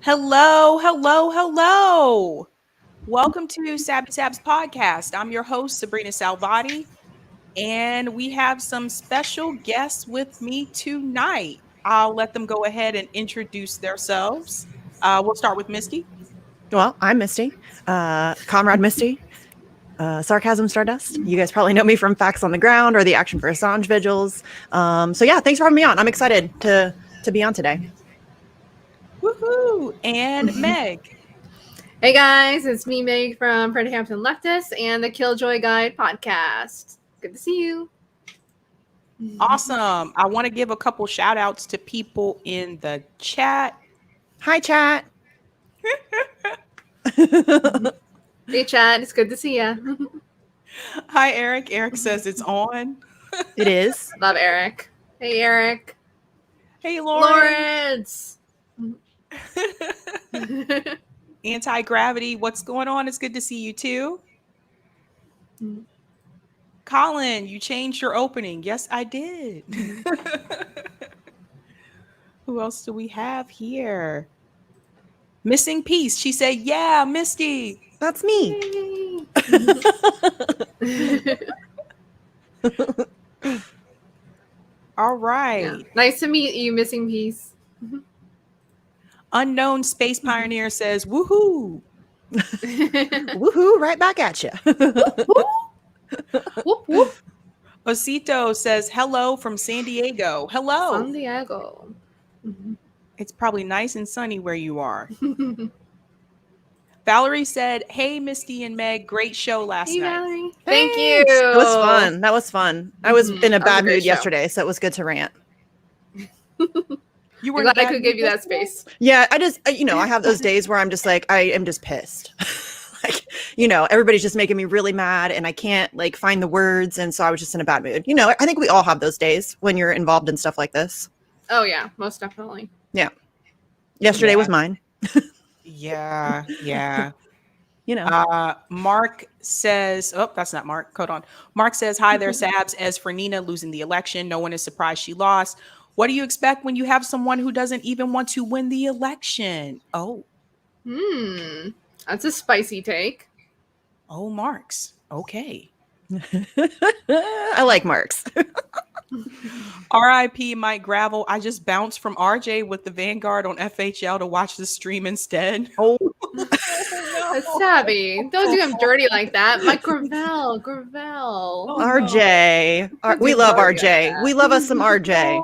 Hello, hello, hello. Welcome to Sabby Sabs podcast. I'm your host, Sabrina Salvati, and we have some special guests with me tonight. I'll let them go ahead and introduce themselves. We'll start with Misty. Well, I'm Misty, Comrade Misty, Sarcasm Stardust. You guys probably know me from Facts on the Ground or the Action for Assange vigils. So yeah, thanks for having me on. I'm excited to be on today. Woohoo! And Meg. Hey guys, it's me, Meg from Pretty Captain Leftist and the Killjoy Guide podcast. Good to see you. Awesome. I want to give a couple shout outs to people in the chat. Hi, chat. Hey, chat. It's good to see ya. Hi, Eric. Eric says it's on. It is. Love Eric. Hey, Eric. Hey, Lauren. Lawrence. Anti-gravity, what's going on? It's good to see you too. Colin, you changed your opening. Yes, I did. Who else do we have here? Missing piece. She said, yeah, Misty. That's me. All right. Yeah. Nice to meet you, Missing Piece. Unknown Space Pioneer says, woohoo. Woohoo, right back at you. Whoop, whoop. Osito says, hello from San Diego. Hello. San Diego. It's probably nice and sunny where you are. Valerie said, hey, Misty and Meg, great show last night. Valerie. Thank you. That was fun. That was fun. I was in a bad mood show. yesterday, so it was good to rant. You were I'm glad I could give you that space. Yeah, I just, I have those days where I'm just like, I am just pissed. Like, everybody's just making me really mad and I can't find the words. And so I was just in a bad mood. I think we all have those days when you're involved in stuff like this. Oh, yeah, most definitely. Yeah. Yesterday was mine. Yeah. Mark says, oh, that's not Mark. Hold on. Mark says, hi there, Sabs. As for Nina losing the election, no one is surprised she lost. What do you expect when you have someone who doesn't even want to win the election? Oh. That's a spicy take. Oh, Marks. Okay. I like Marks. R.I.P. Mike Gravel. I just bounced from RJ with the Vanguard on FHL to watch the stream instead. Oh. Sabby. Don't do him dirty like that. Mike Gravel. Oh, RJ. We love RJ. We love us some RJ.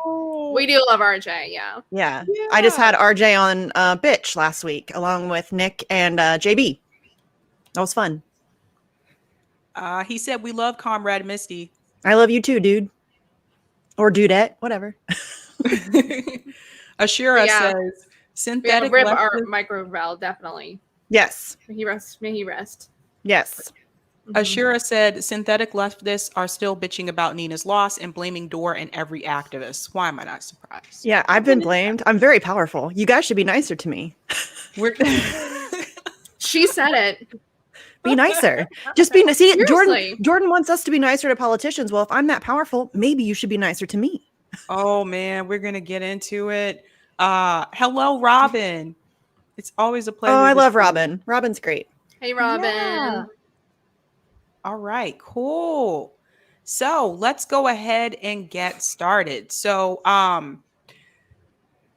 We do love RJ, yeah. Yeah. I just had RJ on Bitch last week along with Nick and JB. That was fun. He said, we love Comrade Misty. I love you too, dude. Or dudette, whatever. Ashura says, synthetic rip our Micro Gravel, definitely. Yes. May he rest. Yes. Ashura said, synthetic leftists are still bitching about Nina's loss and blaming Dora and every activist. Why am I not surprised? Yeah, I've been blamed. I'm very powerful. You guys should be nicer to me. She said it. Be nicer. Just be nice. See, Seriously. Jordan wants us to be nicer to politicians. Well, if I'm that powerful, maybe you should be nicer to me. Oh, man, we're going to get into it. Hello, Robin. It's always a pleasure. Oh, I love Robin. Robin's great. Hey, Robin. Yeah. All right, cool. So let's go ahead and get started. So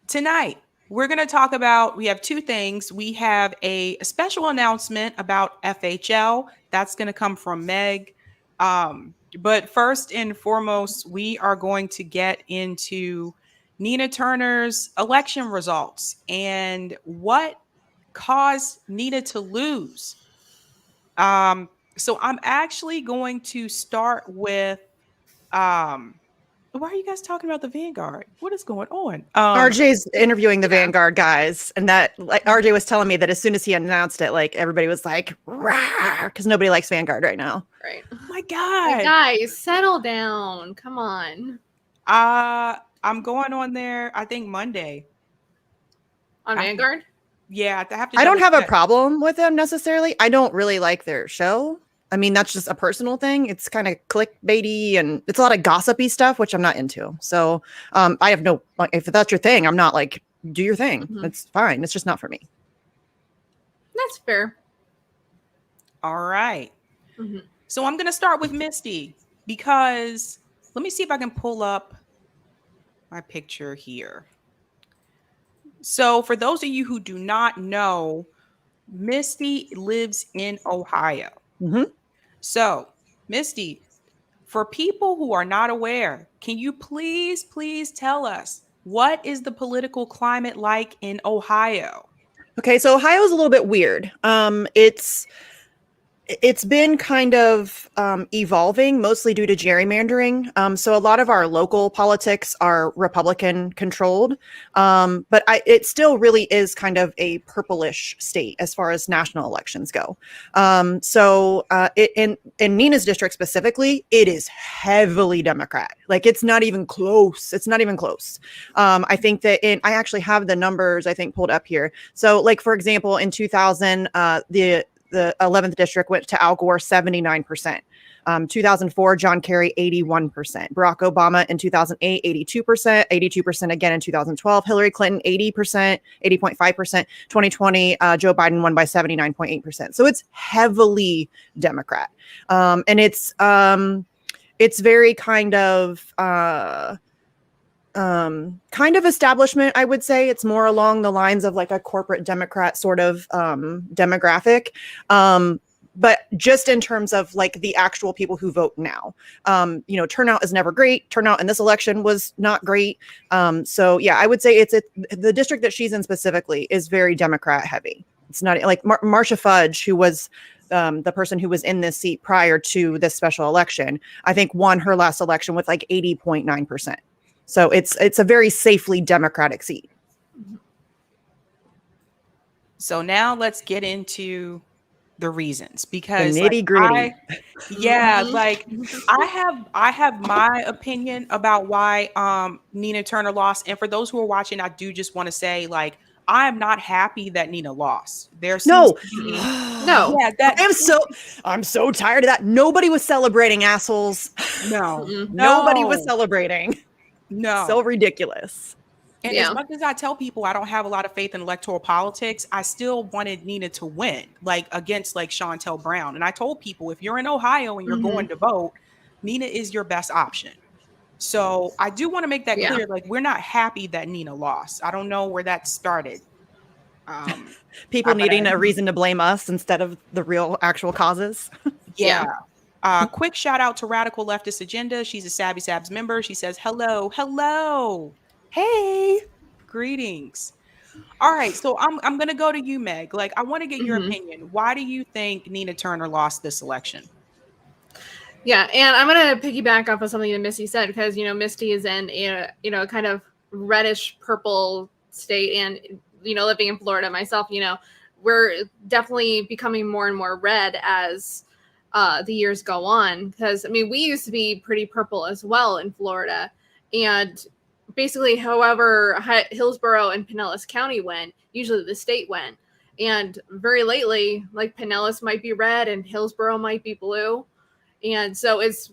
tonight we're going to talk about, we have two things. We have a special announcement about FHL. That's going to come from Meg. But first and foremost, we are going to get into Nina Turner's election results and what caused Nina to lose. So I'm actually going to start with, Why are you guys talking about the Vanguard? What is going on? RJ's interviewing the yeah. Vanguard guys, and that like RJ was telling me that as soon as he announced it, like everybody was like, because nobody likes Vanguard right now. Right. My Like, God. guys, settle down. Come on. I'm going on there, I think Monday. On I have to- Vanguard? Yeah, I have to I don't double have a check. problem with them necessarily. I don't really like their show. I mean, that's just a personal thing. It's kind of clickbaity and it's a lot of gossipy stuff, which I'm not into. So I have no, like, if that's your thing, I'm not like, do your thing. Mhm. It's fine. It's just not for me. That's fair. All right. Mhm. So I'm going to start with Misty because let me see if I can pull up my picture here. So for those of you who do not know, Misty lives in Ohio. Mhm. So, Misty, for people who are not aware, can you please tell us what is the political climate like in Ohio? Okay, so Ohio is a little bit weird. It's been kind of evolving, mostly due to gerrymandering. So a lot of our local politics are Republican controlled, but it still really is kind of a purplish state as far as national elections go. In Nina's district specifically, it is heavily Democrat. Like it's not even close. It's not even close. I think that I actually have the numbers I think pulled up here. So, like for example, in 2000, the 11th district went to Al Gore 79%. 2004, John Kerry 81%. Barack Obama in 2008, 82%. 82% again in 2012. Hillary Clinton 80%, 80.5%. 2020, Joe Biden won by 79.8%. So it's heavily Democrat, and it's very kind of establishment, I would say. It's more along the lines of like a corporate Democrat sort of demographic. But just in terms of like the actual people who vote now, turnout is never great. Turnout in this election was not great. So yeah, I would say the district that she's in specifically is very Democrat heavy. It's not like Marcia Fudge, who was the person who was in this seat prior to this special election, I think won her last election with like 80.9%. So it's a very safely Democratic seat. So now let's get into the reasons The because nitty gritty. like I have my opinion about why Nina Turner lost. And for those who are watching, I do just want to say like I am not happy that Nina lost. There seems No, to be No. I'm so tired of that. Nobody was celebrating, assholes. no, Mm-mm. Nobody no, was celebrating. no. So ridiculous. And Yeah. as much as I tell people I don't have a lot of faith in electoral politics, I still wanted Nina to win, like against like Chantel Brown. And I told people if you're in Ohio and you're going to vote, Nina is your best option. So I do want to make that Yeah. clear. Like we're not happy that Nina lost. I don't know where that started. People but needing a reason to blame us instead of the real actual causes. yeah. Quick shout out to Radical Leftist Agenda. She's a Sabby Sabs member. She says, hello. Hey. Greetings. All right, so I'm gonna go to you, Meg. Like, I want to get your Mhm. opinion. Why do you think Nina Turner lost this election? Yeah, and I'm gonna piggyback off of something that Misty said because Misty is in a kind of reddish purple state, and living in Florida myself, we're definitely becoming more and more red as the years go on. Because I mean, we used to be pretty purple as well in Florida, and basically, however Hillsborough and Pinellas County went, usually the state went, and very lately, like Pinellas might be red and Hillsborough might be blue. And so it's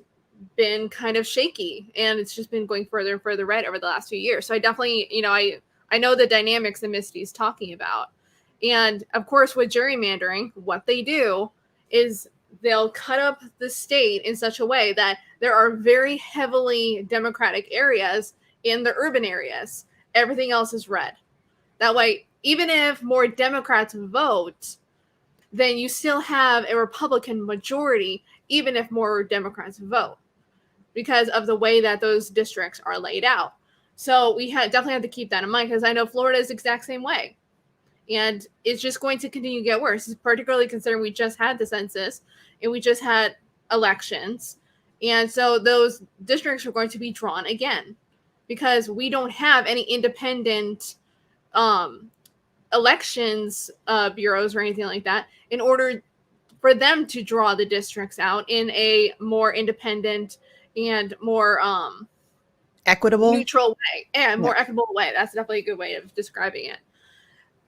been kind of shaky, and it's just been going further and further red over the last few years. So I definitely, I know the dynamics that Misty's talking about. And of course, with gerrymandering, what they do is they'll cut up the state in such a way that there are very heavily Democratic areas in the urban areas. Everything else is red. That way, even if more Democrats vote, then you still have a Republican majority, even if more Democrats vote, because of the way that those districts are laid out. So we definitely have to keep that in mind, because I know Florida is the exact same way. And it's just going to continue to get worse, particularly considering we just had the census and we just had elections. And so those districts are going to be drawn again because we don't have any independent elections bureaus or anything like that in order for them to draw the districts out in a more independent and more Equitable, neutral way and more equitable way. That's definitely a good way of describing it.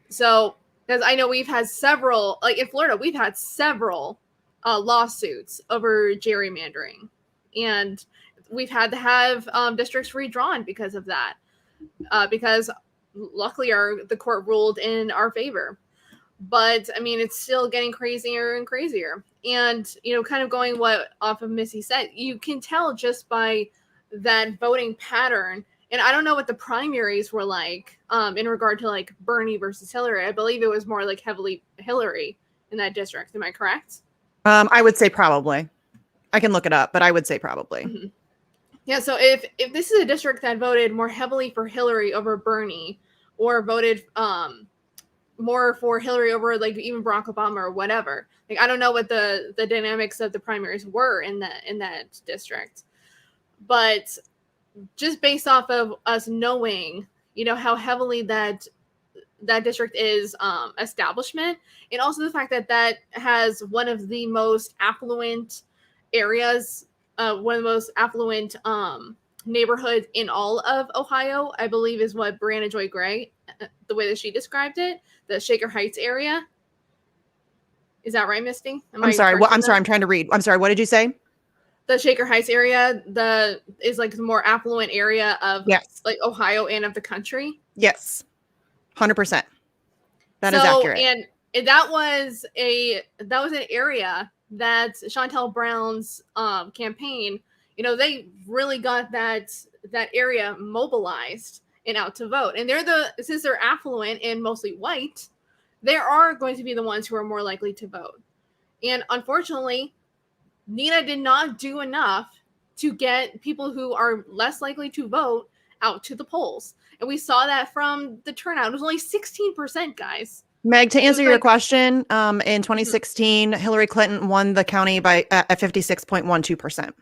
So, because I know we've had several, like in Florida, we've had several lawsuits over gerrymandering, and we've had to have districts redrawn because of that. Because luckily, the court ruled in our favor. But I mean, it's still getting crazier and crazier. And kind of going off of Missy said, you can tell just by that voting pattern. And I don't know what the primaries were like in regard to like Bernie versus Hillary. I believe it was more like heavily Hillary in that district. Am I correct? I would say probably. I can look it up, but I would say probably. Mm-hmm. Yeah. So if this is a district that voted more heavily for Hillary over Bernie, or voted more for Hillary over like even Barack Obama or whatever, like I don't know what the dynamics of the primaries were in that district, but just based off of us knowing, how heavily that district is establishment, and also the fact that has one of the most affluent areas, one of the most affluent neighborhoods in all of Ohio, I believe is what Brianna Joy Gray, the way that she described it, the Shaker Heights area. Is that right, Misty? I'm sorry. I'm sorry. I'm trying to read. I'm sorry. What did you say? The Shaker Heights area is like the more affluent area of like Ohio and of the country. Yes, 100%. That is accurate. And that was an area that Chantel Brown's campaign, they really got that area mobilized and out to vote. And since they're affluent and mostly white, they are going to be the ones who are more likely to vote. And unfortunately, Nina did not do enough to get people who are less likely to vote out to the polls. And we saw that from the turnout. It was only 16%, guys. Meg, to answer your question, in 2016, Hillary Clinton won the county by at 56.12%.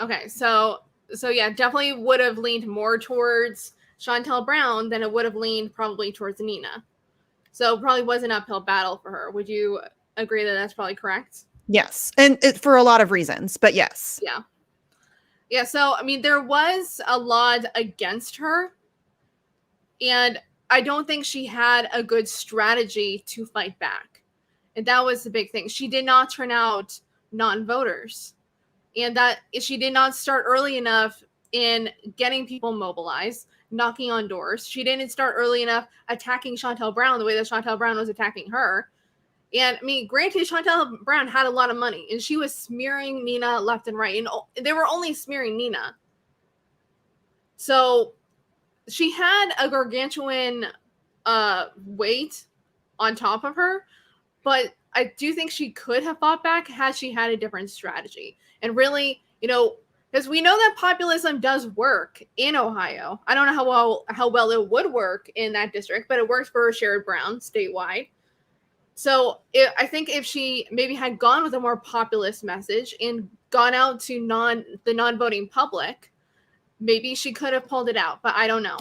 Okay, so yeah, definitely would have leaned more towards Chantel Brown than it would have leaned probably towards Nina. So probably was an uphill battle for her. Would you agree that that's probably correct? Yes, and for a lot of reasons, but yes. Yeah. So I mean, there was a lot against her, and I don't think she had a good strategy to fight back. And that was the big thing. She did not turn out non-voters. And that she did not start early enough in getting people mobilized, knocking on doors. She didn't start early enough attacking Chantel Brown the way that Chantel Brown was attacking her. And I mean, granted, Chantel Brown had a lot of money and she was smearing Nina left and right. And they were only smearing Nina. So she had a gargantuan weight on top of her. But I do think she could have fought back had she had a different strategy. And really, because we know that populism does work in Ohio. I don't know how well it would work in that district, but it works for Sherrod Brown statewide. So I think if she maybe had gone with a more populist message and gone out to the non-voting public, maybe she could have pulled it out, but I don't know.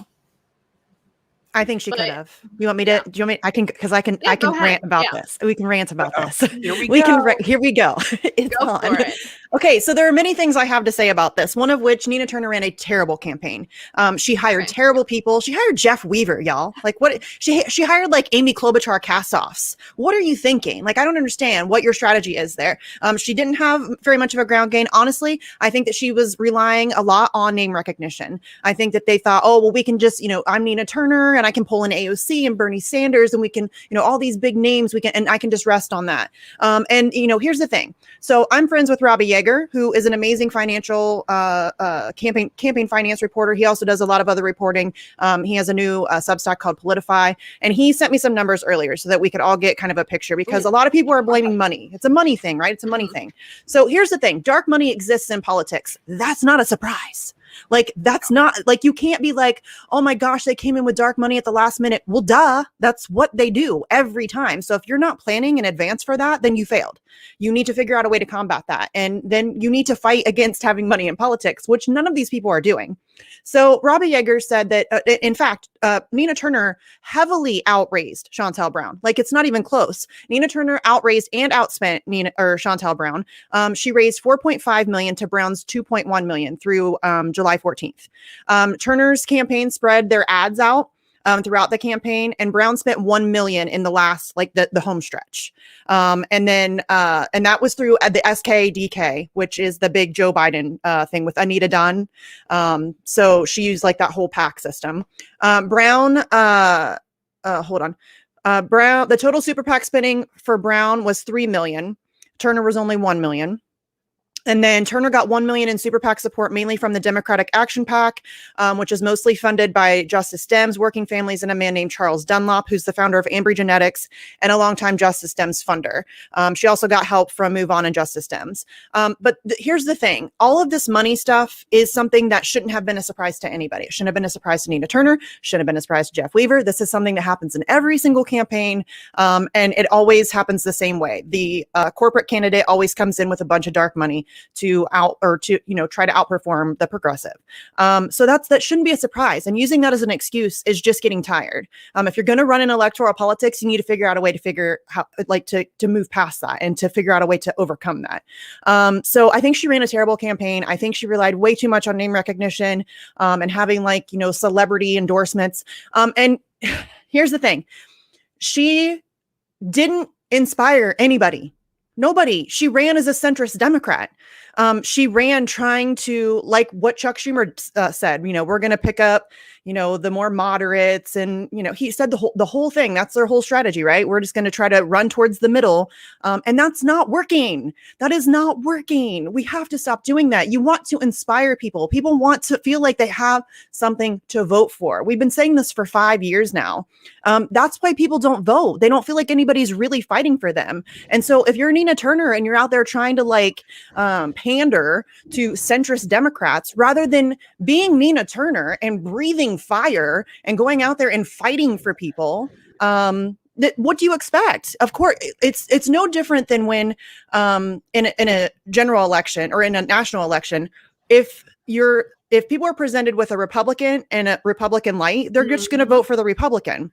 I think she could have. You want me to? Do you want me? I can rant about this. We can rant about this. Here we go. Here we go. It's go on. For it. Okay, so there are many things I have to say about this. One of which, Nina Turner ran a terrible campaign. She hired terrible people. She hired Jeff Weaver, y'all. Like what? She hired like Amy Klobuchar castoffs. What are you thinking? Like I don't understand what your strategy is there. She didn't have very much of a ground game. Honestly, I think that she was relying a lot on name recognition. I think that they thought, oh well, we can just I'm Nina Turner and I can pull in AOC and Bernie Sanders and we can all these big names and I can just rest on that. And here's the thing. So I'm friends with Robbie Yeager, who is an amazing financial campaign finance reporter. He also does a lot of other reporting. He has a new Substack called Politify, and he sent me some numbers earlier so that we could all get kind of a picture because a lot of people are blaming money. It's a money thing, right? It's a money thing. So here's the thing. Dark money exists in politics. That's not a surprise. Like, that's not like, you can't be like, oh my gosh, they came in with dark money at the last minute. Well, duh, that's what they do every time. So if you're not planning in advance for that, then you failed. You need to figure out a way to combat that. And then you need to fight against having money in politics, which none of these people are doing. So Robbie Yeager said that, in fact, Nina Turner heavily outraised Chantel Brown. Like, it's not even close. Nina Turner outraised and outspent Chantel Brown. She raised $4.5 million to Brown's $2.1 million through July 14th. Turner's campaign spread their ads out throughout the campaign, and Brown spent $1 million in the last, like, the home stretch. And that was through the SKDK, which is the big Joe Biden thing with Anita Dunn. So she used like that whole PAC system. Brown, the total super PAC spending for Brown was $3 million. Turner was only $1 million. And then Turner got $1 million in super PAC support, mainly from the Democratic Action PAC, which is mostly funded by Justice Dems, Working Families, and a man named Charles Dunlop, who's the founder of Ambry Genetics and a longtime Justice Dems funder. She also got help from Move On and Justice Dems. But here's the thing. All of this money stuff is something that shouldn't have been a surprise to anybody. It shouldn't have been a surprise to Nina Turner. Shouldn't have been a surprise to Jeff Weaver. This is something that happens in every single campaign. And it always happens the same way. The corporate candidate always comes in with a bunch of dark money to try to outperform the progressive. So that shouldn't be a surprise. And using that as an excuse is just getting tired. If you're going to run in electoral politics, you need to figure out a way to move past that and to figure out a way to overcome that. So I think she ran a terrible campaign. I think she relied way too much on name recognition and having celebrity endorsements. And here's the thing. She didn't inspire anybody. Nobody. She ran as a centrist Democrat. She ran trying to, like what Chuck Schumer said, we're going to pick up, the more moderates. And, he said the whole thing. That's their whole strategy, right? We're just going to try to run towards the middle. And that's not working. That is not working. We have to stop doing that. You want to inspire people. People want to feel like they have something to vote for. We've been saying this for 5 years now. That's why people don't vote. They don't feel like anybody's really fighting for them. And so if you're Nina Turner and you're out there trying to pander to centrist Democrats, rather than being Nina Turner and breathing fire and going out there and fighting for people, what do you expect? Of course, it's no different than when in a general election or in a national election, if people are presented with a Republican and a Republican light, they're just going to vote for the Republican.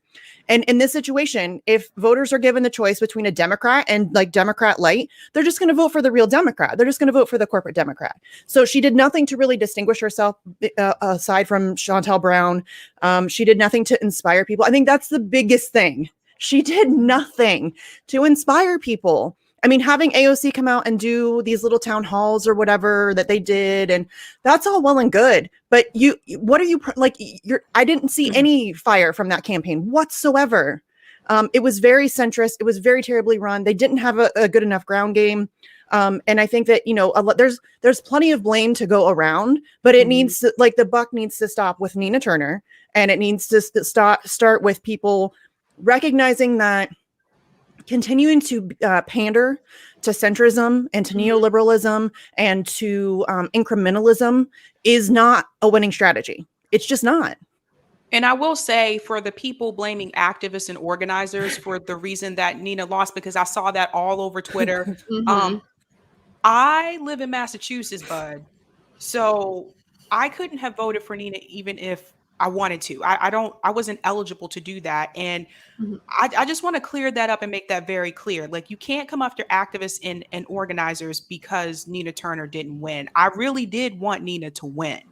And in this situation, if voters are given the choice between a Democrat and Democrat light, they're just going to vote for the real Democrat. They're just going to vote for the corporate Democrat. So she did nothing to really distinguish herself aside from Chantel Brown. She did nothing to inspire people. I think that's the biggest thing. She did nothing to inspire people. I mean, having AOC come out and do these little town halls or whatever that they did, and that's all well and good. But I didn't see any fire from that campaign whatsoever. It was very centrist. It was very terribly run. They didn't have a good enough ground game. And I think that, there's plenty of blame to go around, but it needs to, the buck needs to stop with Nina Turner, and it needs to start with people recognizing that continuing to pander to centrism and to neoliberalism and to incrementalism is not a winning strategy. It's just not. And I will say, for the people blaming activists and organizers for the reason that Nina lost, because I saw that all over Twitter. I live in Massachusetts, bud. So I couldn't have voted for Nina even if I wanted to. I wasn't eligible to do that. And I just want to clear that up and make that very clear. You can't come after activists and organizers because Nina Turner didn't win. I really did want Nina to win.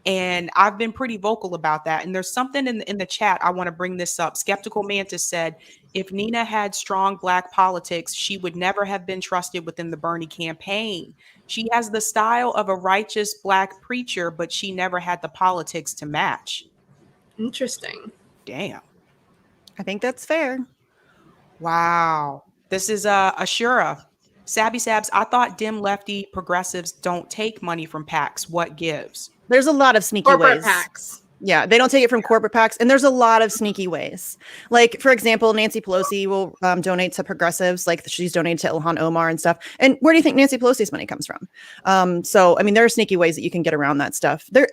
And I've been pretty vocal about that. And there's something in the chat. I want to bring this up. Skeptical Mantis said, if Nina had strong Black politics, she would never have been trusted within the Bernie campaign. She has the style of a righteous Black preacher, but she never had the politics to match. Interesting. Damn. I think that's fair. Wow. This is Ashura. Sabby Sabs, I thought dim lefty progressives don't take money from PACs. What gives? There's a lot of sneaky Corporate ways. PACs. Yeah, they don't take it from corporate PACs, and there's a lot of sneaky ways. Like, for example, Nancy Pelosi will donate to progressives, like she's donated to Ilhan Omar and stuff. And where do you think Nancy Pelosi's money comes from? So, I mean, there are sneaky ways that you can get around that stuff. They're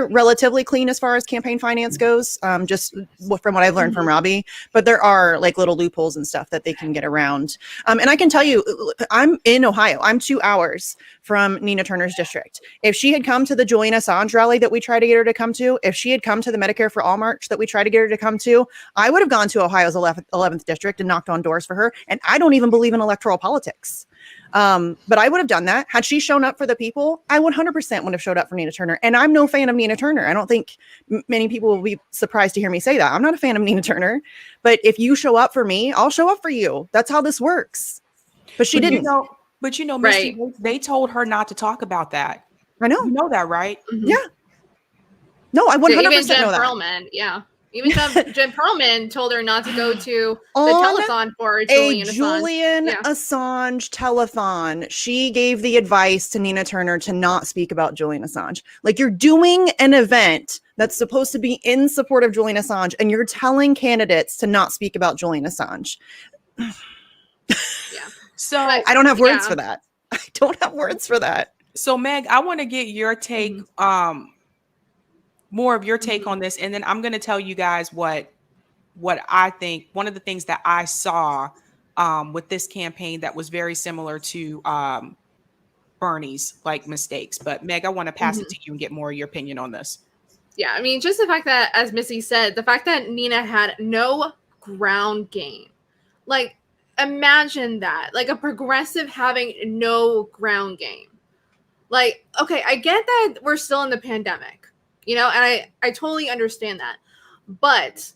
relatively clean as far as campaign finance goes, just from what I've learned from Robbie. But there are like little loopholes and stuff that they can get around. And I can tell you, I'm in Ohio. I'm 2 hours from Nina Turner's district. If she had come to the Julian Assange rally that we try to get her to come to, if she had come to the Medicare for All march that we try to get her to come to, I would have gone to Ohio's 11th district and knocked on doors for her. And I don't even believe in electoral politics. But I would have done that. Had she shown up for the people, I 100% would have showed up for Nina Turner. And I'm no fan of Nina Turner. I don't think many people will be surprised to hear me say that. I'm not a fan of Nina Turner. But if you show up for me, I'll show up for you. That's how this works. But she didn't. Misty, they told her not to talk about that. I know. You know that, right? Mm-hmm. Yeah. No, I 100% even Jen know that. Perlman, yeah. Even Jen Perlman told her not to go to the telethon for Julian Assange telethon. She gave the advice to Nina Turner to not speak about Julian Assange. Like, you're doing an event that's supposed to be in support of Julian Assange, and you're telling candidates to not speak about Julian Assange. Yeah. So I don't have words for that. I don't have words for that. So Meg, I want to get your take, more of your take on this, and then I'm going to tell you guys what I think. One of the things that I saw with this campaign that was very similar to Bernie's like mistakes. But Meg, I want to pass it to you and get more of your opinion on this. Yeah, I mean, just the fact that, as Missy said, the fact that Nina had no ground game. Like, imagine that. Like, a progressive having no ground game. Like, okay, I get that we're still in the pandemic, you know, and I totally understand that. But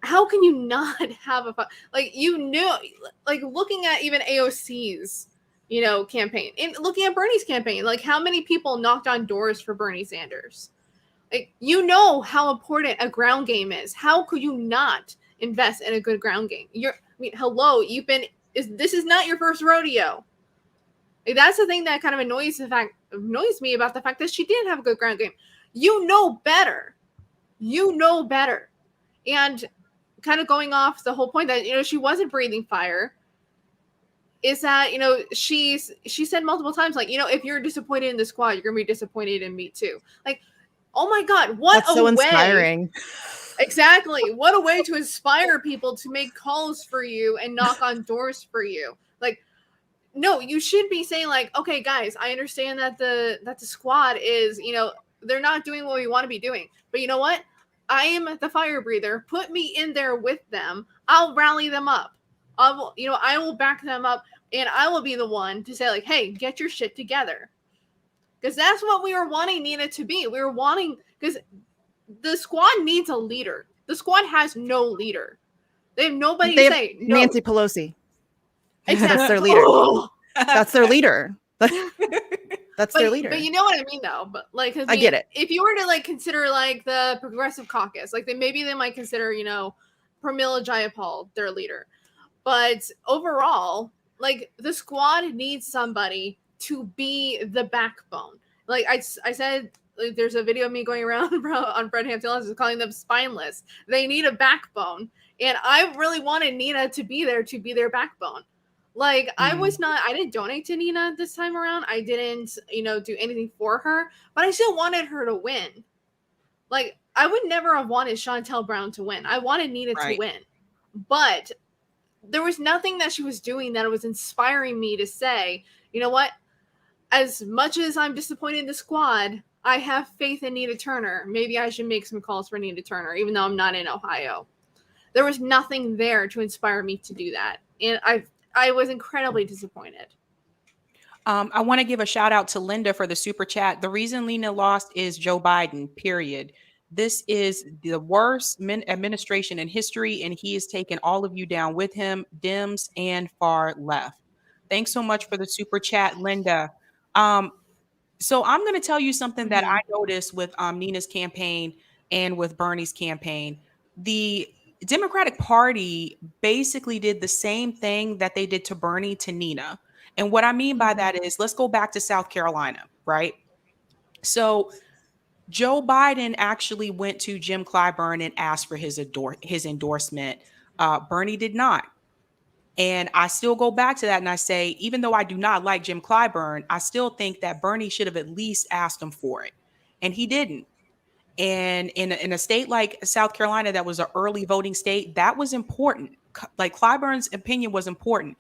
how can you not have like, you knew, like, looking at even AOC's, you know, campaign, and looking at Bernie's campaign, like, how many people knocked on doors for Bernie Sanders? Like, you know how important a ground game is. How could you not invest in a good ground game? Hello, this is not your first rodeo. Like, that's the thing that kind of annoys me about the fact that she didn't have a good ground game. You know better. And kind of going off the whole point that, you know, she wasn't breathing fire, is that, you know, she said multiple times, like, you know, if you're disappointed in the squad, you're gonna be disappointed in me too. Like, oh my God, that's so inspiring. Exactly. What a way to inspire people to make calls for you and knock on doors for you. Like, no, you should be saying, like, okay, guys, I understand that the squad is, you know, they're not doing what we want to be doing. But you know what? I am the fire breather. Put me in there with them. I'll rally them up. I will back them up, and I will be the one to say, like, hey, get your shit together. Because that's what we were wanting Nina to be. We were wanting, because the squad needs a leader. The squad has no leader. They have nobody to say. No. Nancy Pelosi. Exactly. That's their leader. That's their leader. That's their leader. But you know what I mean, though. But like, I get it. If you were to like consider like the Progressive Caucus, like maybe they might consider, you know, Pramila Jayapal their leader. But overall, like, the squad needs somebody to be the backbone. Like I said, like, there's a video of me going around on Fred Hampton calling them spineless. They need a backbone, and I really wanted Nina to be there to be their backbone. Like, I didn't donate to Nina this time around. I didn't, you know, do anything for her, but I still wanted her to win. Like, I would never have wanted Chantel Brown to win. I wanted Nina to win, but there was nothing that she was doing that was inspiring me to say, you know what, as much as I'm disappointed in the squad, I have faith in Nina Turner. Maybe I should make some calls for Nina Turner, even though I'm not in Ohio. There was nothing there to inspire me to do that. And I was incredibly disappointed. I want to give a shout out to Linda for the super chat. The reason Lena lost is Joe Biden, period. This is the worst administration in history, and he has taken all of you down with him, Dems and far left. Thanks so much for the super chat, Linda. So I'm going to tell you something that I noticed with Nina's campaign and with Bernie's campaign. The Democratic Party basically did the same thing that they did to Bernie to Nina. And what I mean by that is, let's go back to South Carolina, right? So Joe Biden actually went to Jim Clyburn and asked for his endorsement. Bernie did not. And I still go back to that and I say, even though I do not like Jim Clyburn, I still think that Bernie should have at least asked him for it. And he didn't. And in a state like South Carolina, that was an early voting state, that was important. Like Clyburn's opinion was important.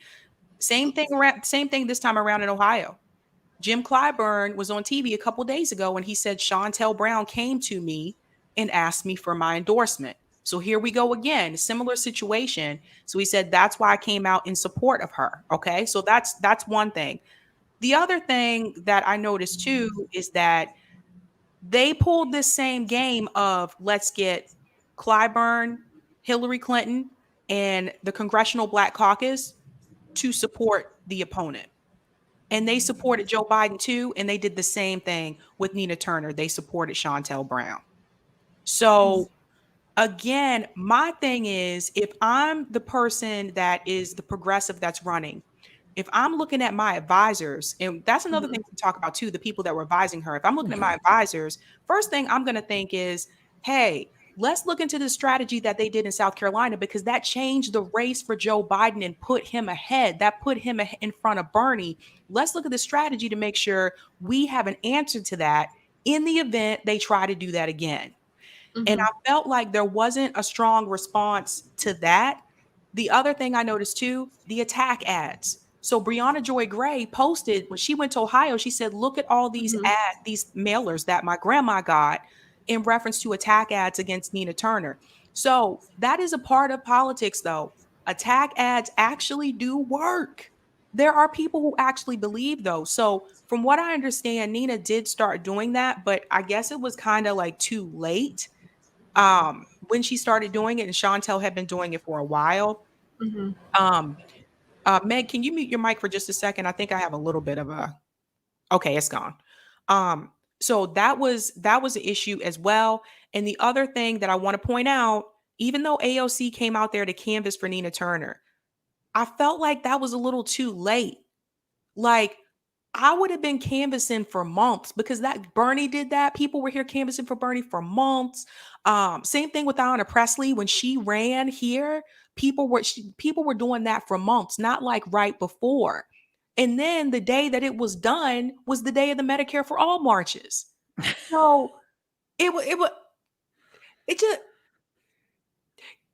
Same thing this time around in Ohio. Jim Clyburn was on TV a couple days ago and he said Shontel Brown came to me and asked me for my endorsement. So here we go again, similar situation. So he said that's why I came out in support of her. Okay, so that's one thing. The other thing that I noticed too is that they pulled this same game of let's get Clyburn, Hillary Clinton, and the Congressional Black Caucus to support the opponent. And they supported Joe Biden too. And they did the same thing with Nina Turner. They supported Shontel Brown. So again, my thing is, if I'm the person that is the progressive that's running, if I'm looking at my advisors, and that's another thing to talk about too, the people that were advising her, if I'm looking at my advisors, first thing I'm going to think is, hey, let's look into the strategy that they did in South Carolina, because that changed the race for Joe Biden and put him ahead. That put him in front of Bernie. Let's look at the strategy to make sure we have an answer to that in the event they try to do that again. And I felt like there wasn't a strong response to that. The other thing I noticed too, the attack ads. So Breonna Joy Gray posted when she went to Ohio, she said, look at all these these mailers that my grandma got in reference to attack ads against Nina Turner. So that is a part of politics though. Attack ads actually do work. There are people who actually believe those. So from what I understand, Nina did start doing that, but I guess it was kind of like too late when she started doing it, and Shontel had been doing it for a while. Meg, can you mute your mic for just a second? I think I have a little bit of a, okay, it's gone. So that was an issue as well. And the other thing that I want to point out, even though AOC came out there to canvass for Nina Turner, I felt like that was a little too late. Like, I would have been canvassing for months, because that Bernie did that. People were here canvassing for Bernie for months. Same thing with Ayanna Pressley when she ran here. People were doing that for months, not like right before. And then the day that it was done was the day of the Medicare for All marches. So it just.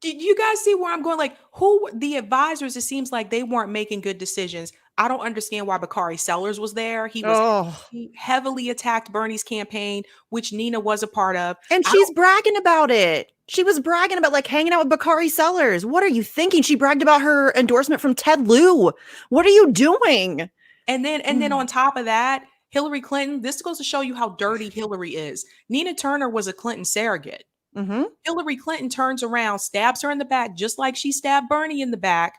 Did you guys see where I'm going? Like, who the advisors, it seems like they weren't making good decisions. I don't understand why Bakari Sellers was there. He heavily attacked Bernie's campaign, which Nina was a part of. And she's bragging about it. She was bragging about like hanging out with Bakari Sellers. What are you thinking? She bragged about her endorsement from Ted Lieu. What are you doing? And then on top of that, Hillary Clinton, this goes to show you how dirty Hillary is. Nina Turner was a Clinton surrogate. Hillary Clinton turns around, stabs her in the back, just like she stabbed Bernie in the back,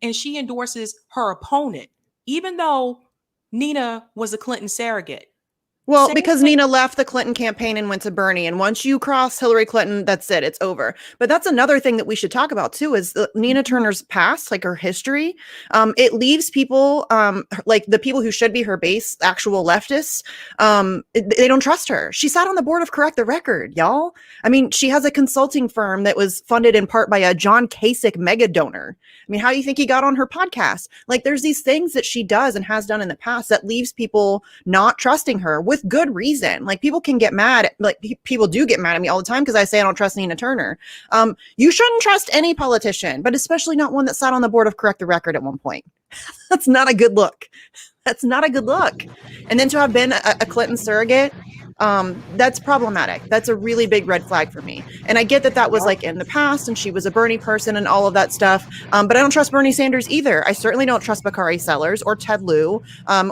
and she endorses her opponent, even though Nina was a Clinton surrogate. Well, because Nina left the Clinton campaign and went to Bernie. And once you cross Hillary Clinton, that's it. It's over. But that's another thing that we should talk about, too, is Nina Turner's past, like her history. It leaves people like the people who should be her base, actual leftists. They don't trust her. She sat on the board of Correct the Record, y'all. I mean, she has a consulting firm that was funded in part by a John Kasich mega donor. I mean, how do you think he got on her podcast? Like, there's these things that she does and has done in the past that leaves people not trusting her with good reason. Like, people can get mad. Like, people do get mad at me all the time because I say I don't trust Nina Turner. You shouldn't trust any politician, but especially not one that sat on the board of Correct the Record at one point. That's not a good look. That's not a good look. And then to have been a Clinton surrogate, that's problematic. That's a really big red flag for me. And I get that that was like in the past and she was a Bernie person and all of that stuff. But I don't trust Bernie Sanders either. I certainly don't trust Bakari Sellers or Ted Lieu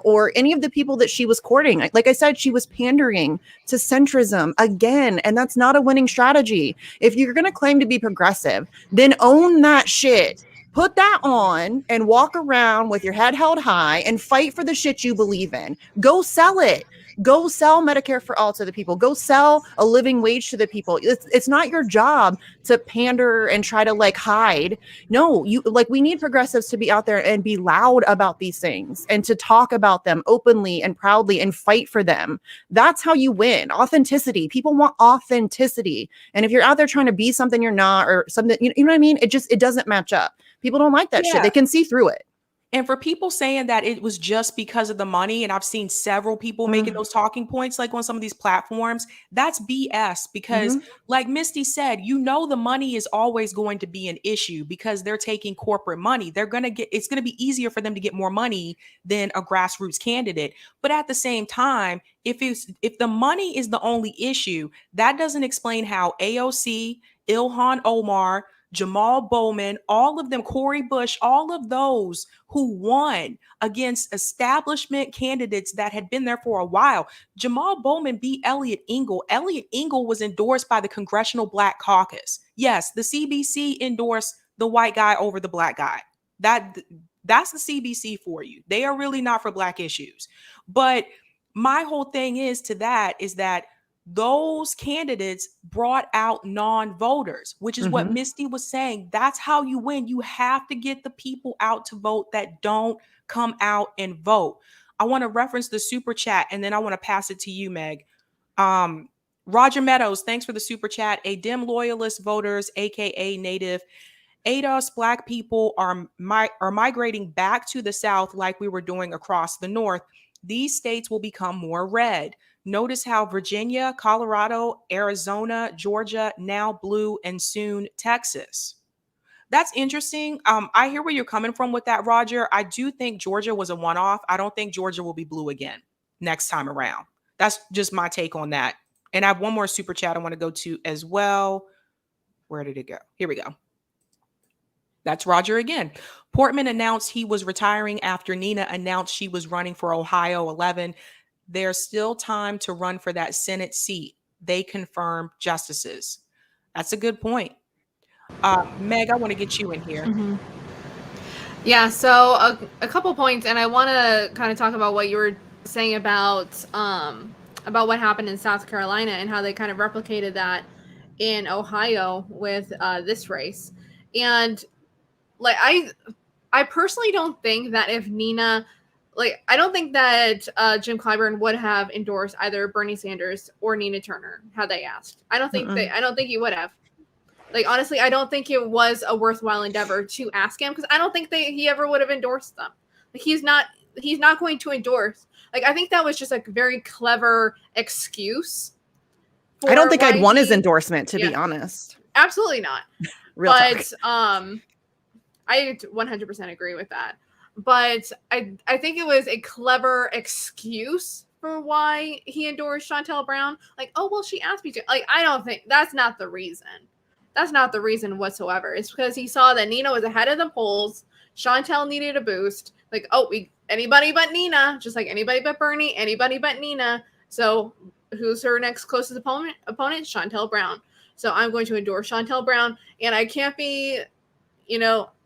or any of the people that she was courting. Like I said, she was pandering to centrism again. And that's not a winning strategy. If you're going to claim to be progressive, then own that shit. Put that on and walk around with your head held high and fight for the shit you believe in. Go sell it. Go sell Medicare for all to the people. Go sell a living wage to the people. It's not your job to pander and try to like hide. No, you like, we need progressives to be out there and be loud about these things and to talk about them openly and proudly and fight for them. That's how you win. Authenticity. People want authenticity. And if you're out there trying to be something you're not, or something, you know what I mean? It doesn't match up. People don't like that shit. They can see through it. And for people saying that it was just because of the money, and I've seen several people making those talking points, like on some of these platforms, that's BS. Because like Misty said, you know, the money is always going to be an issue because they're taking corporate money. It's going to be easier for them to get more money than a grassroots candidate. But at the same time, if the money is the only issue, that doesn't explain how AOC, Ilhan Omar, Jamal Bowman, all of them, Cori Bush, all of those who won against establishment candidates that had been there for a while. Jamal Bowman beat Elliot Engel. Elliot Engel was endorsed by the Congressional Black Caucus. Yes, the CBC endorsed the white guy over the black guy. That's the CBC for you. They are really not for Black issues. But my whole thing is that those candidates brought out non-voters, which is what Misty was saying. That's how you win. You have to get the people out to vote that don't come out and vote. I want to reference the super chat, and then I want to pass it to you, Meg. Roger Meadows, thanks for the super chat. A dim loyalist voters, aka Native ADOS Black people are migrating back to the South like we were doing across the North. These states will become more red. Notice how Virginia, Colorado, Arizona, Georgia, now blue, and soon Texas. That's interesting. I hear where you're coming from with that, Roger. I do think Georgia was a one-off. I don't think Georgia will be blue again next time around. That's just my take on that. And I have one more super chat I want to go to as well. Where did it go? Here we go. That's Roger again. Portman announced he was retiring after Nina announced she was running for Ohio 11. There's still time to run for that Senate seat. They confirmed justices. That's a good point. Meg, I want to get you in here. Yeah, so a couple points, and I want to kind of talk about what you were saying about what happened in South Carolina and how they kind of replicated that in Ohio with this race. And like I personally don't think that if Nina, like, I don't think that Jim Clyburn would have endorsed either Bernie Sanders or Nina Turner had they asked. I don't think he would have. Like, honestly, I don't think it was a worthwhile endeavor to ask him, because I don't think he ever would have endorsed them. Like, he's not going to endorse. Like, I think that was just a very clever excuse. I don't think I'd want his endorsement, to be honest. Absolutely not. Talk. I 100% agree with that. But I think it was a clever excuse for why he endorsed Shontel Brown. Like, oh, well, she asked me to. Like, I don't think that's not the reason. That's not the reason whatsoever. It's because he saw that Nina was ahead of the polls. Shontel needed a boost. Like, oh, anybody but Nina, just like anybody but Bernie, anybody but Nina. So who's her next closest opponent? Shontel Brown. So I'm going to endorse Shontel Brown. And I can't be,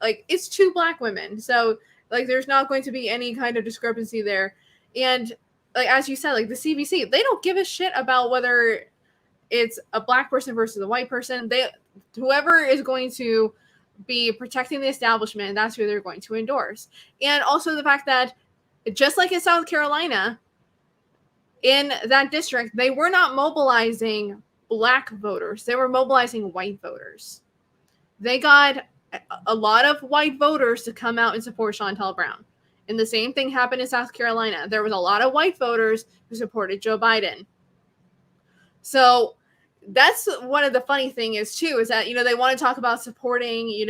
like, it's two Black women. So, like, there's not going to be any kind of discrepancy there. And, like, as you said, like, the CBC, they don't give a shit about whether it's a Black person versus a white person. Whoever is going to be protecting the establishment, that's who they're going to endorse. And also the fact that, just like in South Carolina, in that district, they were not mobilizing Black voters. They were mobilizing white voters. They got a lot of white voters to come out and support Shontel Brown. And the same thing happened in South Carolina. There was a lot of white voters who supported Joe Biden. So that's one of the funny thing is too, is that, they want to talk about supporting,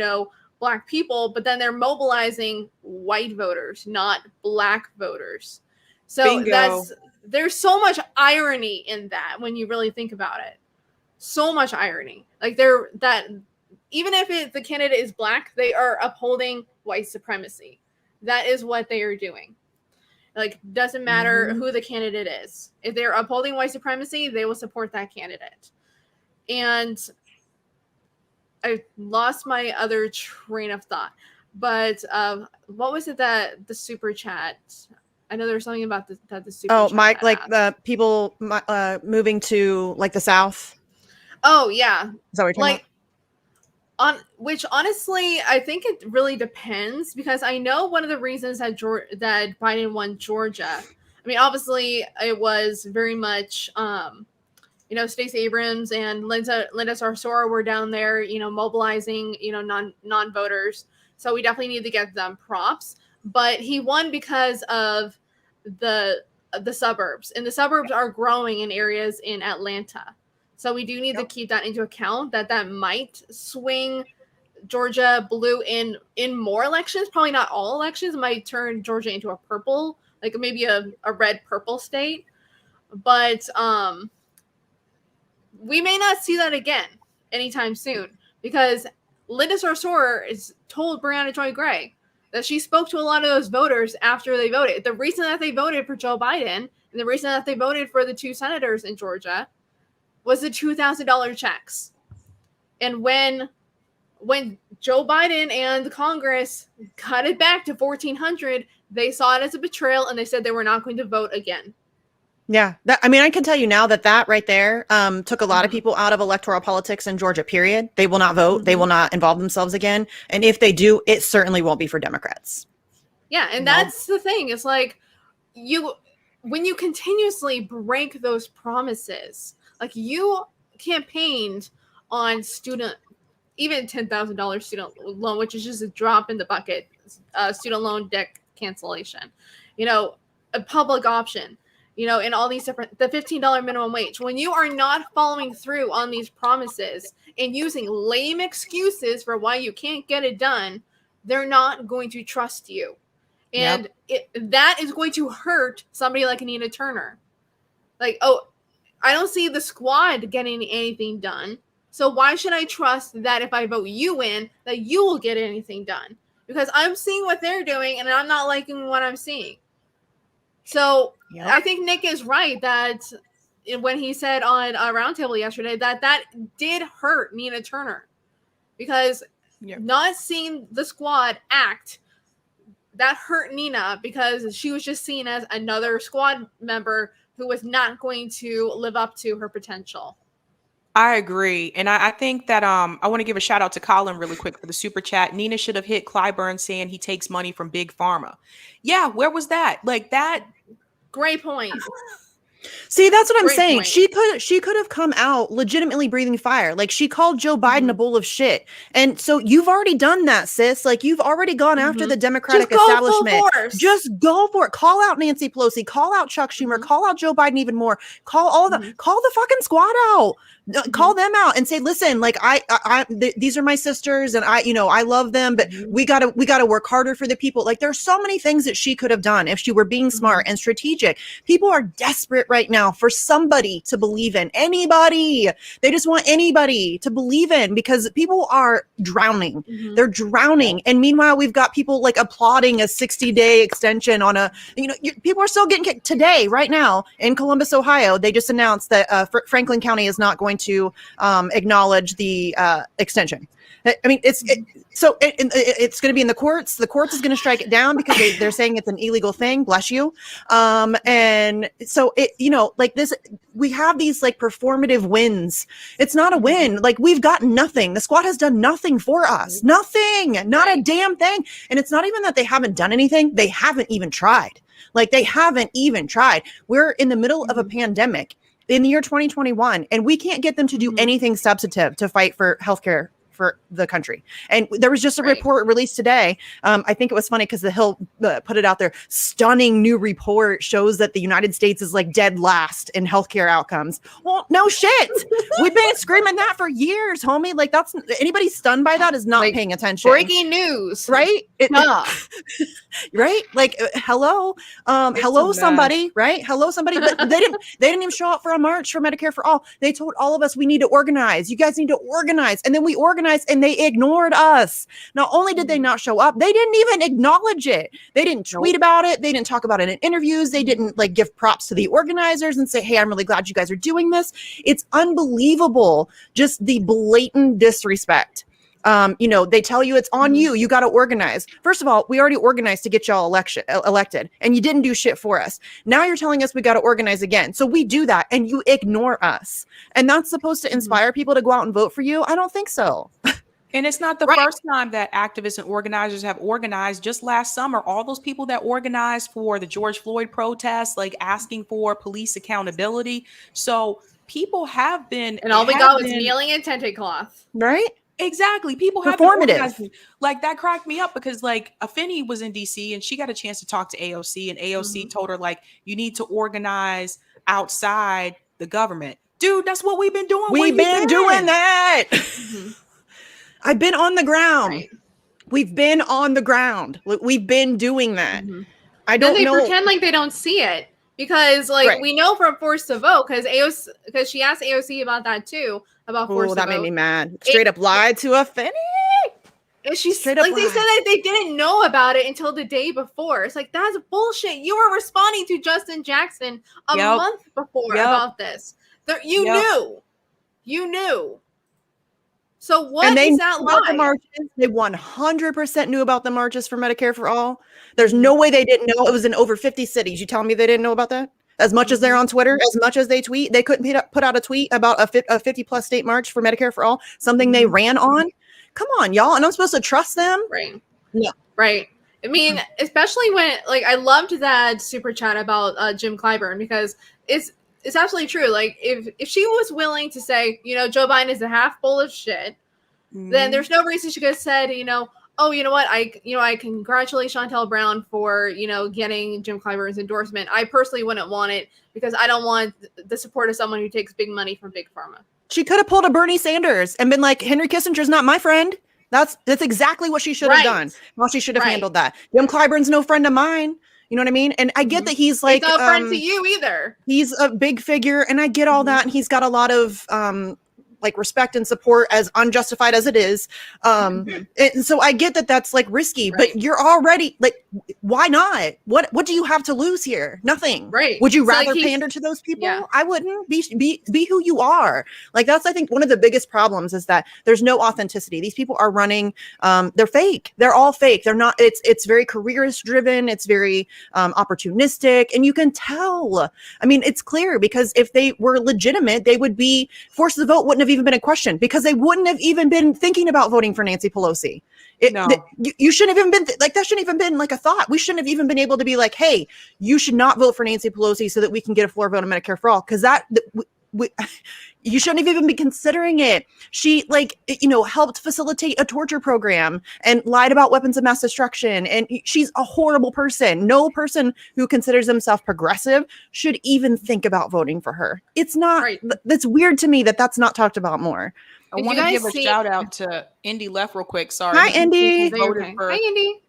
Black people, but then they're mobilizing white voters, not Black voters. So Bingo. There's so much irony in that when you really think about it. So much irony. Like even if the candidate is Black, they are upholding white supremacy. That is what they are doing. Like, doesn't matter who the candidate is. If they're upholding white supremacy, they will support that candidate. And I lost my other train of thought. But what was it that the super chat I know there's something about the super. Oh, chat Mike, had like asked. the people moving to like the South. Oh yeah, Is that what you're talking like on which honestly I think it really depends, because I know one of the reasons that that Biden won Georgia. I mean, obviously it was very much Stacey Abrams and Linda Sarsour were down there, mobilizing, non-voters. So we definitely need to get them props. But he won because of the suburbs, and the suburbs are growing in areas in Atlanta. So we do need to keep that into account, that might swing Georgia blue in more elections. Probably not all elections. It might turn Georgia into a purple, like maybe a red purple state. But we may not see that again anytime soon, because Linda Sarsour is told Brianna Joy Gray that she spoke to a lot of those voters after they voted. The reason that they voted for Joe Biden and the reason that they voted for the 2 senators in Georgia was the $2,000 checks. And when Joe Biden and the Congress cut it back to $1,400, they saw it as a betrayal, and they said they were not going to vote again. Yeah, I can tell you now that right there took a lot of people out of electoral politics in Georgia, period. They will not vote. They will not involve themselves again. And if they do, it certainly won't be for Democrats. Yeah, and that's the thing. It's like when you continuously break those promises, like you campaigned on even $10,000 student loan, which is just a drop in the bucket, student loan debt cancellation, a public option, and all these different, the $15 minimum wage. When you are not following through on these promises and using lame excuses for why you can't get it done, they're not going to trust you. And that is going to hurt somebody like Nina Turner. Like, oh, I don't see the squad getting anything done. So why should I trust that if I vote you in, that you will get anything done? Because I'm seeing what they're doing and I'm not liking what I'm seeing. So I think Nick is right that when he said on a roundtable yesterday that did hurt Nina Turner, because not seeing the squad act, that hurt Nina, because she was just seen as another squad member who was not going to live up to her potential. I agree. And I think that I want to give a shout out to Colin really quick for the super chat. Nina should have hit Clyburn saying he takes money from Big Pharma. Yeah, where was that? Like that. Great point. See, that's what I'm saying. Point. She could have come out legitimately breathing fire. Like, she called Joe Biden a bowl of shit. And so you've already done that, sis. Like, you've already gone after the Democratic establishment. Just go for it. Call out Nancy Pelosi. Call out Chuck Schumer. Call out Joe Biden even more. Call all the call the fucking squad out. Call them out and say, listen, like these are my sisters and I love them, but we gotta work harder for the people. Like, there's so many things that she could have done if she were being smart and strategic. People are desperate right now for somebody to believe in. Anybody. They just want anybody to believe in, because people are drowning. They're drowning. And meanwhile, we've got people like applauding a 60-day extension on people are still getting kicked today, right now in Columbus, Ohio. They just announced that Franklin County is not going to acknowledge the extension. I mean, it's going to be in the courts. The courts is going to strike it down because they're saying it's an illegal thing. Bless you. And so like this, we have these like performative wins. It's not a win. Like, we've gotten nothing. The squad has done nothing for us. Nothing. Not a damn thing. And it's not even that they haven't done anything. They haven't even tried. Like, they haven't even tried. We're in the middle of a pandemic in the year 2021, and we can't get them to do anything substantive to fight for healthcare for the country. And there was just a report released today. I think it was funny because the Hill put it out there. Stunning new report shows that the United States is like dead last in healthcare outcomes. Well, no shit. We've been screaming that for years, homie. Like, that's anybody stunned by that is not paying attention. Breaking news, right? Right? Like, hello, somebody, right? Hello, somebody. But they didn't even show up for a march for Medicare for all. They told all of us we need to organize. You guys need to organize, and then we organized. And they ignored us. Not only did they not show up, they didn't even acknowledge it. They didn't tweet about it. They didn't talk about it in interviews. They didn't like give props to the organizers and say, hey, I'm really glad you guys are doing this. It's unbelievable. Just the blatant disrespect They tell you it's on you. You got to organize. First of all, we already organized to get y'all elected, and you didn't do shit for us. Now you're telling us we got to organize again. So we do that, and you ignore us. And that's supposed to inspire people to go out and vote for you? I don't think so. And it's not the first time that activists and organizers have organized. Just last summer, all those people that organized for the George Floyd protests, like asking for police accountability. So people have been, and all we got was kneeling and tented cloth. Right? Exactly. People have been organizing. Like that cracked me up because like Afeni was in DC and she got a chance to talk to AOC, and AOC told her like, you need to organize outside the government. Dude, that's what we've been doing. We've been doing that. I've been on the ground. Right. We've been on the ground. We've been doing that. I don't know. They pretend like they don't see it because, like, we know from Forced to Vote because she asked AOC about that too, about Forced to Vote. That made me mad. Straight up lied to Afeni. And she's like, they said that they didn't know about it until the day before. It's like, that's bullshit. You were responding to Justin Jackson a month before about this. You knew. So what is that lie? The marches. They 100% knew about the marches for Medicare for All. There's no way they didn't know. It was in over 50 cities. You telling me they didn't know about that? As much as they're on Twitter, as much as they tweet, they couldn't put out a tweet about a 50+ state march for Medicare for All, something they ran on. Come on, y'all. And I'm supposed to trust them? Right. No. Right. I mean, especially when, like, I loved that super chat about Jim Clyburn because it's absolutely true. Like, if she was willing to say, Joe Biden is a half full of shit, then there's no reason she could have said, oh, you know what? I congratulate Chantel Brown for, getting Jim Clyburn's endorsement. I personally wouldn't want it because I don't want the support of someone who takes big money from Big Pharma. She could have pulled a Bernie Sanders and been like, Henry Kissinger's not my friend. That's exactly what she should have done. Well, she should have handled that. Jim Clyburn's no friend of mine. You know what I mean? And I get that he's like, he's not a friend to you either. He's a big figure, and I get all that. And he's got a lot of like respect and support, as unjustified as it is. And so I get that that's like risky, but you're already like, why not? What do you have to lose here? Nothing. Right. Would you rather pander to those people? Yeah. I wouldn't. Be who you are. Like, that's, I think, one of the biggest problems is that there's no authenticity. These people are running, they're fake. They're all fake. They're not, it's very careerist driven. It's very opportunistic, and you can tell. I mean, it's clear because if they were legitimate, they would be forced to vote, wouldn't have even been a question because they wouldn't have even been thinking about voting for Nancy Pelosi. You shouldn't have even been that shouldn't even been like a thought. We shouldn't have even been able to be like, hey, you should not vote for Nancy Pelosi so that we can get a floor vote on Medicare for All, because you shouldn't have even be considering it. She helped facilitate a torture program and lied about weapons of mass destruction. And she's a horrible person. No person who considers themselves progressive should even think about voting for her. It's not, that's weird to me that that's not talked about more. I want to give a shout out to Indy Left real quick. Sorry. Hi, Indy. Hi, Indy.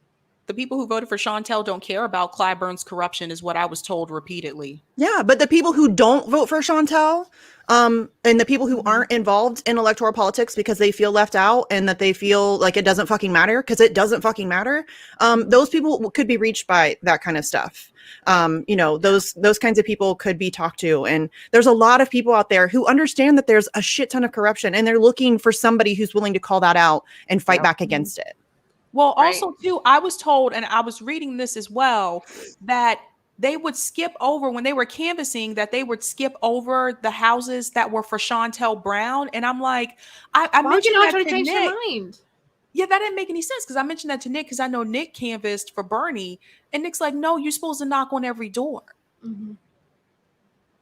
The people who voted for Chantel don't care about Clyburn's corruption is what I was told repeatedly. Yeah, but the people who don't vote for Chantel, and the people who aren't involved in electoral politics because they feel left out and that they feel like it doesn't fucking matter, because it doesn't fucking matter, those people could be reached by that kind of stuff. Those kinds of people could be talked to. And there's a lot of people out there who understand that there's a shit ton of corruption, and they're looking for somebody who's willing to call that out and fight back against it. Well, also too, I was told, and I was reading this as well, that they would skip over when they were canvassing, that they would skip over the houses that were for Chantel Brown. And I'm like, I mentioned that to change Nick. their mind? Yeah, that didn't make any sense because I mentioned that to Nick because I know Nick canvassed for Bernie, and Nick's like, no, you're supposed to knock on every door. Mm-hmm.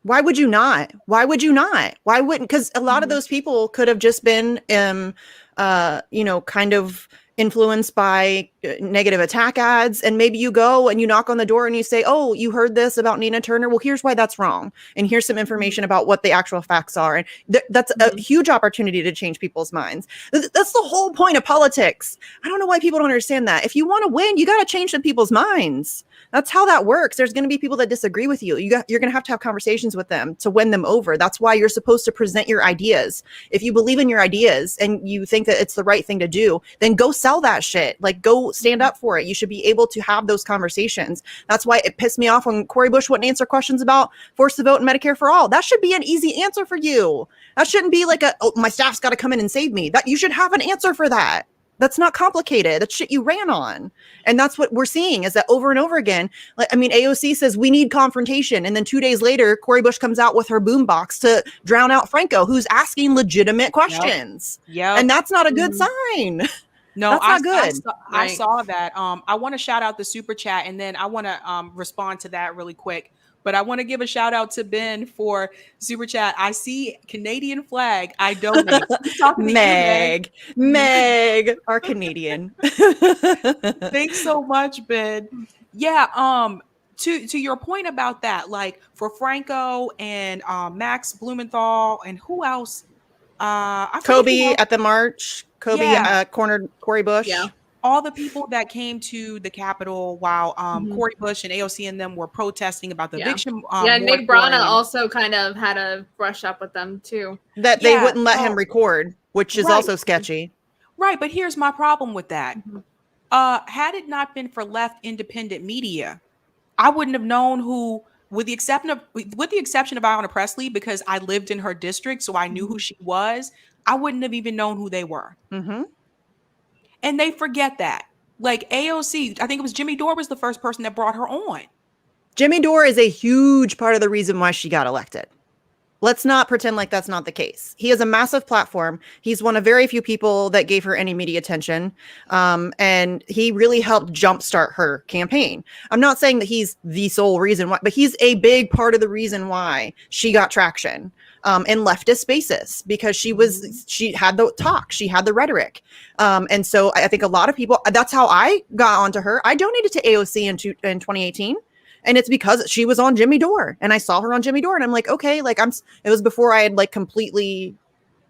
Why would you not? Why wouldn't? Because a lot of those people could have just been, kind of influenced by negative attack ads. And maybe you go and you knock on the door and you say, oh, you heard this about Nina Turner. Well, here's why that's wrong. And here's some information about what the actual facts are. And that's a huge opportunity to change people's minds. That's the whole point of politics. I don't know why people don't understand that. If you want to win, you got to change some people's minds. That's how that works. There's going to be people that disagree with you. You're going to have conversations with them to win them over. That's why you're supposed to present your ideas. If you believe in your ideas and you think that it's the right thing to do, then go sell that shit. Like go to stand up for it. You should be able to have those conversations. That's why it pissed me off when Cori Bush wouldn't answer questions about forced to vote and Medicare for all. That should be an easy answer for you. That shouldn't be like my staff's got to come in and save me. That you should have an answer for that. That's not complicated. That's shit you ran on. And that's what we're seeing is that over and over again. Like, I mean, AOC says we need confrontation. And then 2 days later, Cori Bush comes out with her boombox to drown out Franco, who's asking legitimate questions. Yeah. And that's not a good sign. No, that's not good. I saw that. I want to shout out the super chat, and then I want to respond to that really quick. But I want to give a shout out to Ben for super chat. I see Canadian flag. I donate. Meg, our Canadian. Thanks so much, Ben. Yeah. To your point about that, like for Franco and Max Blumenthal and who else? Kobe at the march. Kobe cornered Cori Bush. Yeah. All the people that came to the Capitol while Cori Bush and AOC and them were protesting about the eviction. Nick Brana also kind of had a brush up with them too. That they wouldn't let him record, which is also sketchy. Right, but here's my problem with that. Had it not been for left independent media, I wouldn't have known who, with the exception of Ayanna Pressley, because I lived in her district, so I knew who she was. I wouldn't have even known who they were. And they forget that. Like AOC, I think it was Jimmy Dore was the first person that brought her on. Jimmy Dore is a huge part of the reason why she got elected. Let's not pretend like that's not the case. He has a massive platform. He's one of very few people that gave her any media attention. And he really helped jumpstart her campaign. I'm not saying that he's the sole reason why, but he's a big part of the reason why she got traction in leftist spaces, because she had the talk, she had the rhetoric. And so I think a lot of people, that's how I got onto her. I donated to AOC in 2018. And it's because she was on Jimmy Dore and I saw her on Jimmy Dore and I'm like, okay, like it was before I had like completely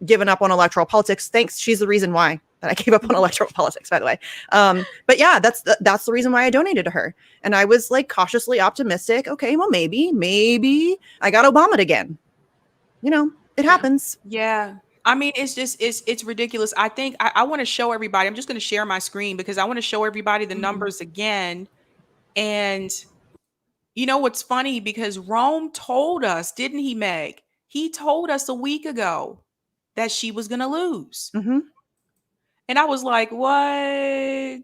given up on electoral politics. Thanks. She's the reason why that I gave up on electoral politics, by the way. But yeah, that's the reason why I donated to her. And I was like cautiously optimistic. Okay, well, maybe I got Obama'd again. You know, it happens. Yeah. I mean, it's ridiculous. I think I want to show everybody, I'm just going to share my screen because I want to show everybody the numbers again. And you know what's funny? Because Rome told us, didn't he, Meg? He told us a week ago that she was going to lose. And I was like, what?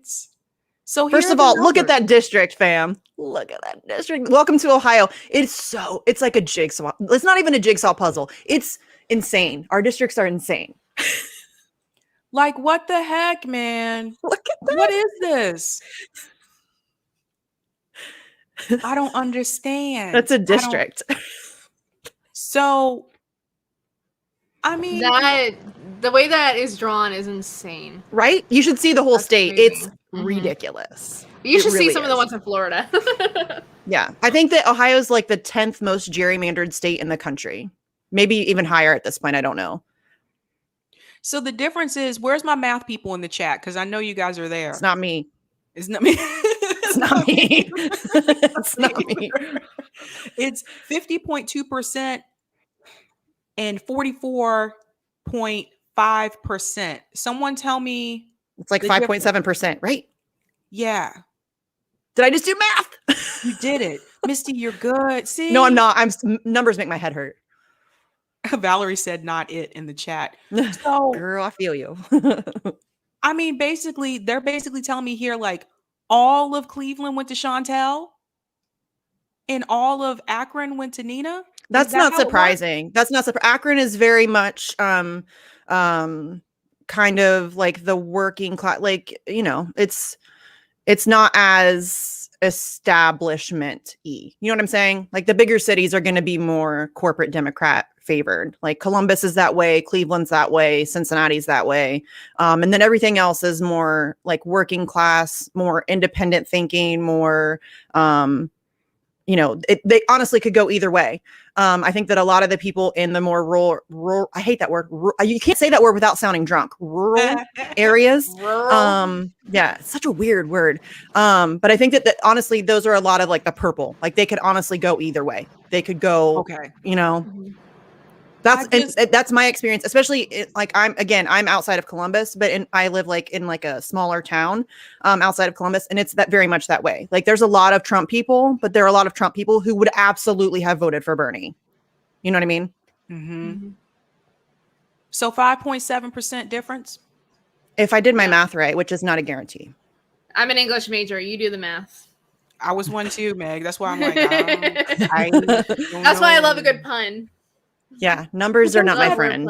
So first of all, look at that district, fam. Look at that district. Welcome to Ohio. It's like a jigsaw. It's not even a jigsaw puzzle. It's insane. Our districts are insane. Like, what the heck, man? Look at that. What is this? I don't understand. That's a district. So, I mean, the way that is drawn is insane. Right? You should see the whole state. Crazy. It's ridiculous. You should see some of the ones in Florida. Yeah. I think that Ohio is like the 10th most gerrymandered state in the country. Maybe even higher at this point. I don't know. So the difference is, where's my math people in the chat? Because I know you guys are there. It's not me. It's not me. It's not me. It's not me. It's 50.2% and 44.5%. Someone tell me. It's like 5.7%, right? Yeah. Did I just do math? You did it. Misty, you're good. See? No, I'm not. Numbers make my head hurt. Valerie said not it in the chat. So, girl, I feel you. I mean, they're basically telling me here, like, all of Cleveland went to Chantel and all of Akron went to Nina. That's not surprising. That's not surprising. Akron is very much kind of like the working class, like, you know, it's not as establishment-y. You know what I'm saying? Like the bigger cities are going to be more corporate Democrat favored. Like Columbus is that way, Cleveland's that way, Cincinnati's that way. And then everything else is more like working class, more independent thinking, more, you know, they honestly could go either way. I think that a lot of the people in the more rural, I hate that word. You can't say that word without sounding drunk. Rural areas. Yeah, it's such a weird word. But I think that honestly, those are a lot of like the purple. Like they could honestly go either way. They could go, okay, you know. That's my experience, especially like I'm outside of Columbus, but I live like in like a smaller town outside of Columbus, and it's that very much that way. Like there's a lot of Trump people, but there are a lot of Trump people who would absolutely have voted for Bernie. You know what I mean? Mm-hmm. So 5.7% difference. If I did my math right, which is not a guarantee. I'm an English major. You do the math. I was one too, Meg. That's why I'm like, that's why I love a good pun. Yeah, numbers are not my friend.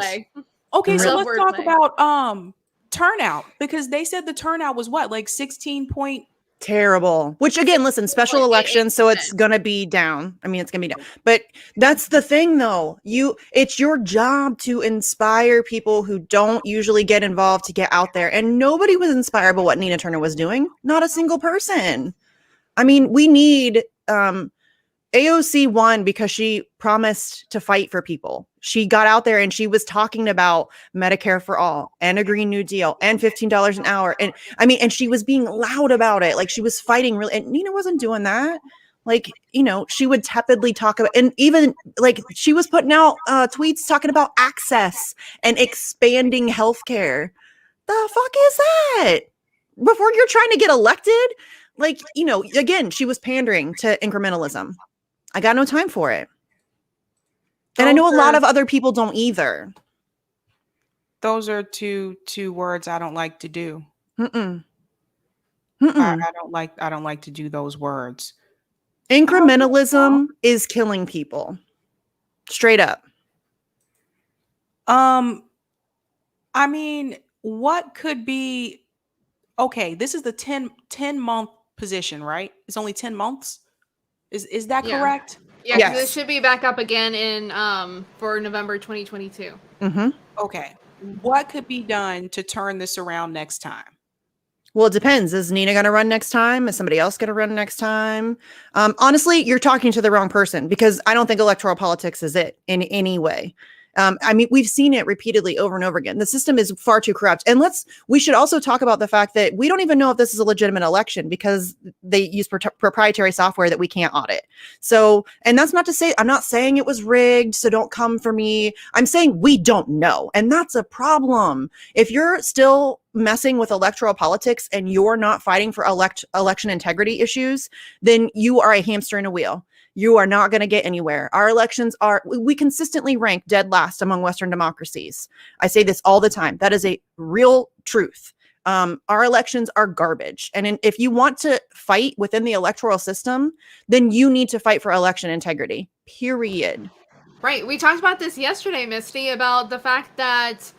Okay, so let's talk about turnout, because they said the turnout was what, like 16 point. Terrible. Which again, listen, special election, so it's gonna be down. I mean, it's gonna be down. But that's the thing, though. It's your job to inspire people who don't usually get involved to get out there, and nobody was inspired by what Nina Turner was doing. Not a single person. I mean, we need AOC won because she promised to fight for people. She got out there and she was talking about Medicare for all and a Green New Deal and $15 an hour. And I mean, and she was being loud about it. Like she was fighting really, and Nina wasn't doing that. Like, you know, she would tepidly talk about, and even like she was putting out tweets talking about access and expanding healthcare. The fuck is that? Before you're trying to get elected? Like, you know, again, she was pandering to incrementalism. I got no time for it. And I know a lot of other people don't either. Those are two words I don't like to do. I don't like to do those words. Incrementalism is killing people. Straight up. I mean, what could be okay, this is the 10-month position, right? It's only 10 months. Is that correct? Yeah, because it should be back up again in for November 2022. Okay. What could be done to turn this around next time? Well, it depends. Is Nina going to run next time? Is somebody else going to run next time? Honestly, you're talking to the wrong person, because I don't think electoral politics is it in any way. I mean, we've seen it repeatedly over and over again. The system is far too corrupt. And we should also talk about the fact that we don't even know if this is a legitimate election because they use proprietary software that we can't audit. So, and that's not to say, I'm not saying it was rigged, so don't come for me. I'm saying we don't know. And that's a problem. If you're still messing with electoral politics and you're not fighting for election integrity issues, then you are a hamster in a wheel. You are not going to get anywhere. Our elections we consistently rank dead last among Western democracies. I say this all the time. That is a real truth. Our elections are garbage. And if you want to fight within the electoral system, then you need to fight for election integrity, period. Right. We talked about this yesterday, Misty, about the fact that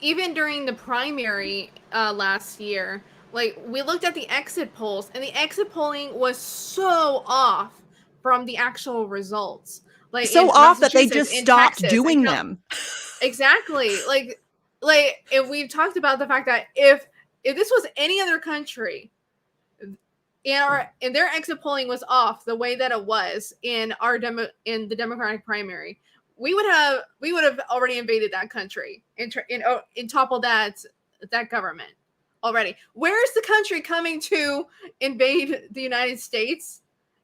even during the primary last year, like we looked at the exit polls, and the exit polling was so off from the actual results, like so off that they just stopped doing them. Exactly. Like if we've talked about the fact that if this was any other country, and their exit polling was off the way that it was in in the Democratic primary, we would have already invaded that country and toppled that government already. Where is the country coming to invade the United States?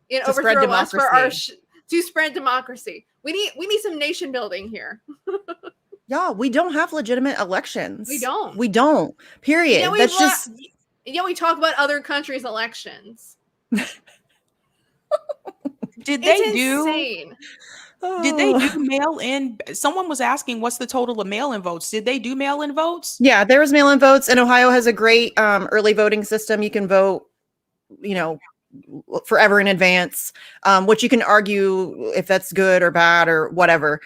And overthrow us for to spread democracy. We need some nation building here. Yeah, we don't have legitimate elections. We don't. Period. Yeah, we talk about other countries' elections. Did they do mail-in? Someone was asking what's the total of mail-in votes. Did they do mail-in votes? Yeah, there was mail-in votes, and Ohio has a great early voting system. You can vote, you know, forever in advance, which you can argue if that's good or bad or whatever.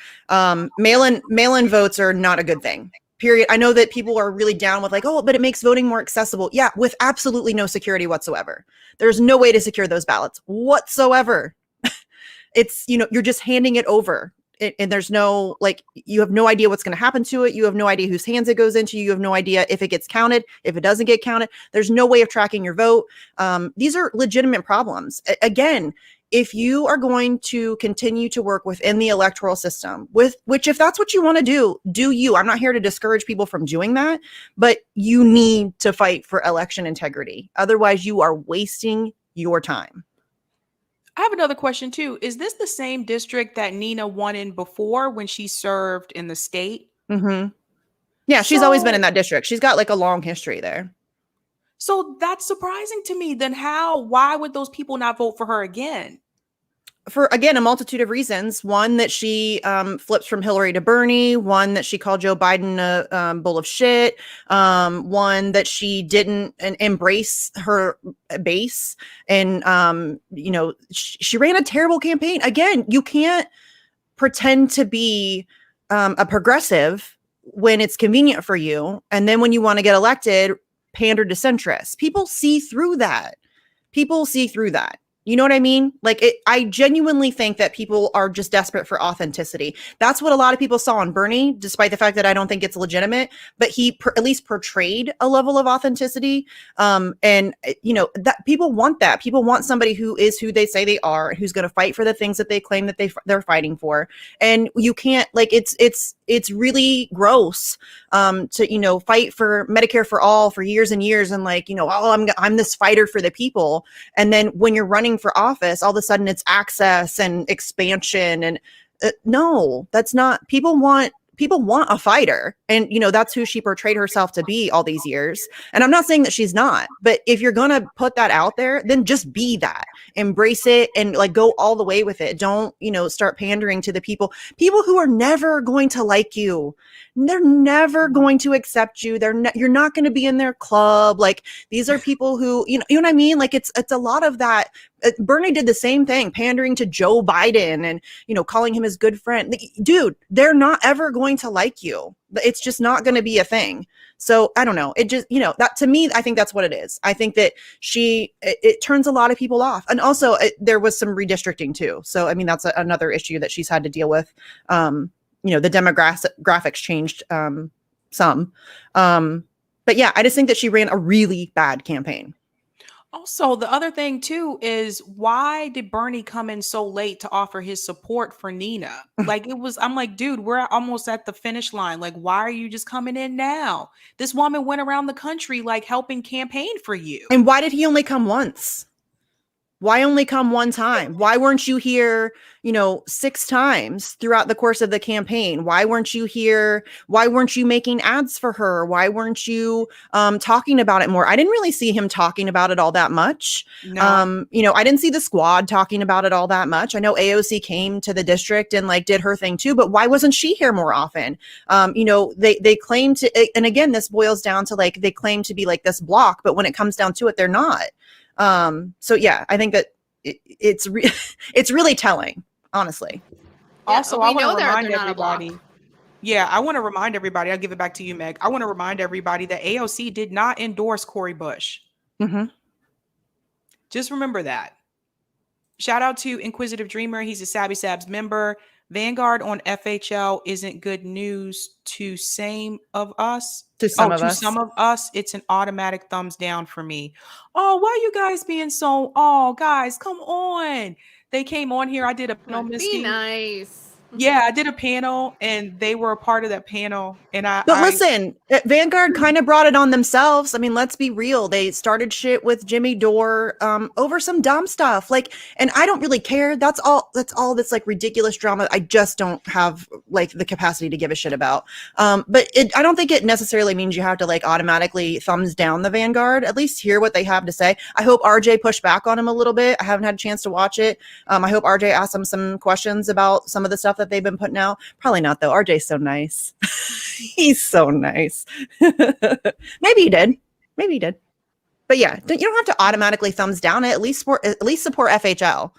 Mail-in votes are not a good thing, period. I know that people are really down with like, oh, but it makes voting more accessible. Yeah, with absolutely no security whatsoever. There's no way to secure those ballots whatsoever. It's, you know, you're just handing it over. And there's no, like, you have no idea what's going to happen to it. You have no idea whose hands it goes into. You have no idea if it gets counted, if it doesn't get counted. There's no way of tracking your vote. These are legitimate problems. Again, if you are going to continue to work within the electoral system, which if that's what you want to do you. I'm not here to discourage people from doing that, but you need to fight for election integrity. Otherwise, you are wasting your time. I have another question too. Is this the same district that Nina won in before when she served in the state? Mm-hmm. Yeah, she's always been in So, that district. She's got like a long history there. so that's surprising to me. Then why would those people not vote for her again? For again a multitude of reasons. One, that she flips from Hillary to Bernie. One, that she called Joe Biden a bowl of shit. One, that she didn't embrace her base, and she ran a terrible campaign. Again, you can't pretend to be a progressive when it's convenient for you, and then when you want to get elected, pander to centrists. People see through that. People see through that. You know what I mean? Like, I genuinely think that people are just desperate for authenticity. That's what a lot of people saw in Bernie, despite the fact that I don't think it's legitimate, but he at least portrayed a level of authenticity. That people want that. People want somebody who is who they say they are, and who's going to fight for the things that they claim that they're fighting for. And you can't, like, it's really gross to fight for Medicare for all for years and years, and I'm this fighter for the people, and then when you're running for office, all of a sudden it's access and expansion, and no, that's not. People want a fighter, and that's who she portrayed herself to be all these years. And I'm not saying that she's not, but if you're gonna put that out there, then just be that, embrace it, and like go all the way with it. Don't start pandering to the people who are never going to like you. They're never going to accept you. You're not going to be in their club. Like, these are people who you know what I mean. Like, it's a lot of that. Bernie did the same thing, pandering to Joe Biden and calling him his good friend. Dude, they're not ever going to like you. It's just not going to be a thing. So I don't know. It just that, to me, I think that's what it is. I think that it turns a lot of people off, and also there was some redistricting too. So I mean, that's another issue that she's had to deal with. The demographics changed some. But yeah, I just think that she ran a really bad campaign. Also, the other thing too is, why did Bernie come in so late to offer his support for Nina? Like, I'm like, dude, we're almost at the finish line. Like, why are you just coming in now? This woman went around the country like helping campaign for you. And why did he only come once? Why only come one time? Why weren't you here, 6 times throughout the course of the campaign? Why weren't you here? Why weren't you making ads for her? Why weren't you talking about it more? I didn't really see him talking about it all that much. No. I didn't see the squad talking about it all that much. I know AOC came to the district and like did her thing too, but why wasn't she here more often? They claim to, and again, this boils down to like, they claim to be like this block, but when it comes down to it, they're not. So yeah, I think that it's really telling, honestly. Yeah, Also, we I want know to they're remind not a block. everybody. Yeah, I want to remind everybody. I'll give it back to you, Meg. I want to remind everybody that AOC did not endorse Cori Bush. Mm-hmm. Just remember that. Shout out to Inquisitive Dreamer. He's a Sabby Sabs member. Vanguard on FHL isn't good news to some of us. To some of us, it's an automatic thumbs down for me. Oh, why are you guys being so? Oh, guys, come on. They came on here. I did a panel, Misty. Be nice. Yeah, I did a panel, and they were a part of that panel. And listen, Vanguard kind of brought it on themselves. I mean, let's be real. They started shit with Jimmy Dore over some dumb stuff. Like, and I don't really care. That's all this like ridiculous drama I just don't have like the capacity to give a shit about. But I don't think it necessarily means you have to like automatically thumbs down the Vanguard. At least hear what they have to say. I hope RJ pushed back on him a little bit. I haven't had a chance to watch it. I hope RJ asked him some questions about some of the stuff that they've been putting out. Probably not though. RJ's so nice. He's so nice. Maybe he did. But yeah, you don't have to automatically thumbs down it. At least support FHL.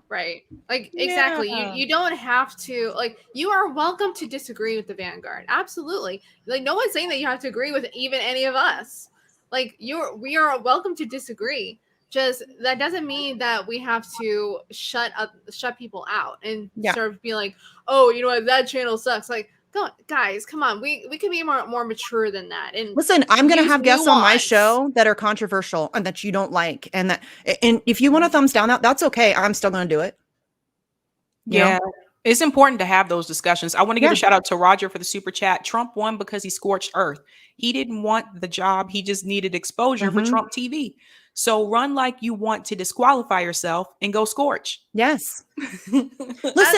Right. Like, exactly. Yeah. You don't have to, like, you are welcome to disagree with the Vanguard. Absolutely. Like, no one's saying that you have to agree with even any of us. Like, we are welcome to disagree. Just that doesn't mean that we have to shut people out and sort of be like, oh, you know what, that channel sucks. Like, guys, come on. We can be more mature than that. And listen, I'm going to have guests on my show that are controversial and that you don't like. And if you want to thumbs down that's okay. I'm still going to do it. Yeah. It's important to have those discussions. I want to give a shout out to Roger for the super chat. Trump won because he scorched earth. He didn't want the job. He just needed exposure for Trump TV. So run like you want to disqualify yourself and go scorch. Yes. Listen,